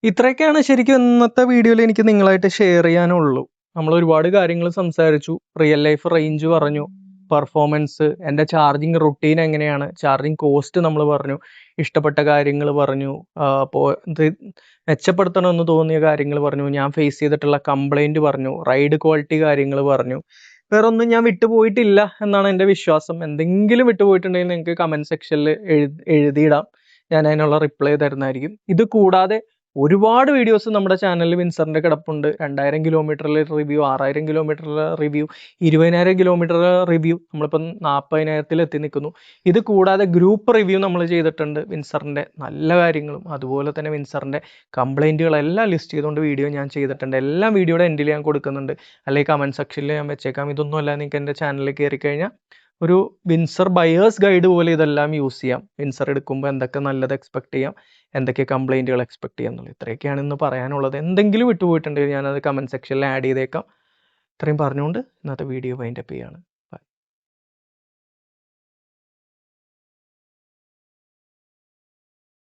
ഇത്രയൊക്കെയാണ് ശരിക്കും ഇന്നത്തെ വീഡിയോയിൽ എനിക്ക് നിങ്ങളായിട്ട് ഷെയർ ചെയ്യാനുള്ളൂ. നമ്മൾ ഒരുപാട് കാര്യങ്ങൾ സംസാരിച്ചു, റിയൽ ലൈഫ് റേഞ്ച് പറഞ്ഞു, പെർഫോമൻസ്, എൻ്റെ ചാർജിങ് റുട്ടീൻ എങ്ങനെയാണ്, ചാർജിങ് കോസ്റ്റ് നമ്മൾ പറഞ്ഞു, ഇഷ്ടപ്പെട്ട കാര്യങ്ങൾ പറഞ്ഞു, അപ്പോൾ ഇത് മെച്ചപ്പെടുത്തണമെന്ന് തോന്നിയ കാര്യങ്ങൾ പറഞ്ഞു, ഞാൻ ഫേസ് ചെയ്തിട്ടുള്ള കംപ്ലൈൻറ്റ് പറഞ്ഞു, റൈഡ് ക്വാളിറ്റി കാര്യങ്ങൾ പറഞ്ഞു. വേറെ ഒന്നും ഞാൻ വിട്ടുപോയിട്ടില്ല എന്നാണ് എൻ്റെ വിശ്വാസം. എന്തെങ്കിലും വിട്ടുപോയിട്ടുണ്ടെങ്കിൽ നിങ്ങൾക്ക് കമൻറ്റ് സെക്ഷനിൽ എഴുതിയിടാം, ഞാൻ അതിനുള്ള റിപ്ലൈ തരുന്നതായിരിക്കും. ഇത് കൂടാതെ ഒരുപാട് വീഡിയോസ് നമ്മുടെ ചാനലിൽ വിൻസറിൻ്റെ കിടപ്പുണ്ട്. 2000 കിലോമീറ്ററിലെ റിവ്യൂ, 6000 കിലോമീറ്ററിലെ റിവ്യൂ, 20000 കിലോമീറ്ററിലെ റിവ്യൂ, നമ്മളിപ്പം 40,000 എത്തി നിൽക്കുന്നു. ഇത് കൂടാതെ ഗ്രൂപ്പ് റിവ്യൂ നമ്മൾ ചെയ്തിട്ടുണ്ട് വിൻസറിൻ്റെ നല്ല കാര്യങ്ങളും അതുപോലെ തന്നെ വിൻസറിൻ്റെ കംപ്ലൈൻറ്റുകളെല്ലാം ലിസ്റ്റ് ചെയ്തുകൊണ്ട് വീഡിയോ ഞാൻ ചെയ്തിട്ടുണ്ട്. എല്ലാം വീഡിയോയുടെ എൻഡിൽ ഞാൻ കൊടുക്കുന്നുണ്ട്, അല്ലെങ്കിൽ കമൻറ്റ് സെക്ഷനിൽ ഞാൻ വെച്ചേക്കാം. ഇതൊന്നും അല്ല, നിങ്ങൾക്ക് എൻ്റെ ചാനലിൽ കയറി കഴിഞ്ഞാൽ ഒരു വിൻസർ ബയേഴ്സ് ഗൈഡ് പോലെ ഇതെല്ലാം യൂസ് ചെയ്യാം. വിൻസർ എടുക്കുമ്പോൾ എന്തൊക്കെ നല്ലത് എക്സ്പെക്ട് ചെയ്യാം, എന്തൊക്കെ കംപ്ലൈൻറ്റുകൾ എക്സ്പെക്ട് ചെയ്യാം എന്നുള്ളത്. ഇത്രയൊക്കെയാണ് ഇന്ന് പറയാനുള്ളത്. എന്തെങ്കിലും വിട്ടുപോയിട്ടുണ്ടെങ്കിൽ ഞാനത് കമൻറ്റ് സെക്ഷനിൽ ആഡ് ചെയ്തേക്കാം. ഇത്രയും പറഞ്ഞുകൊണ്ട് ഇന്നത്തെ വീഡിയോ വൈൻഡപ്പ് ചെയ്യാണ്.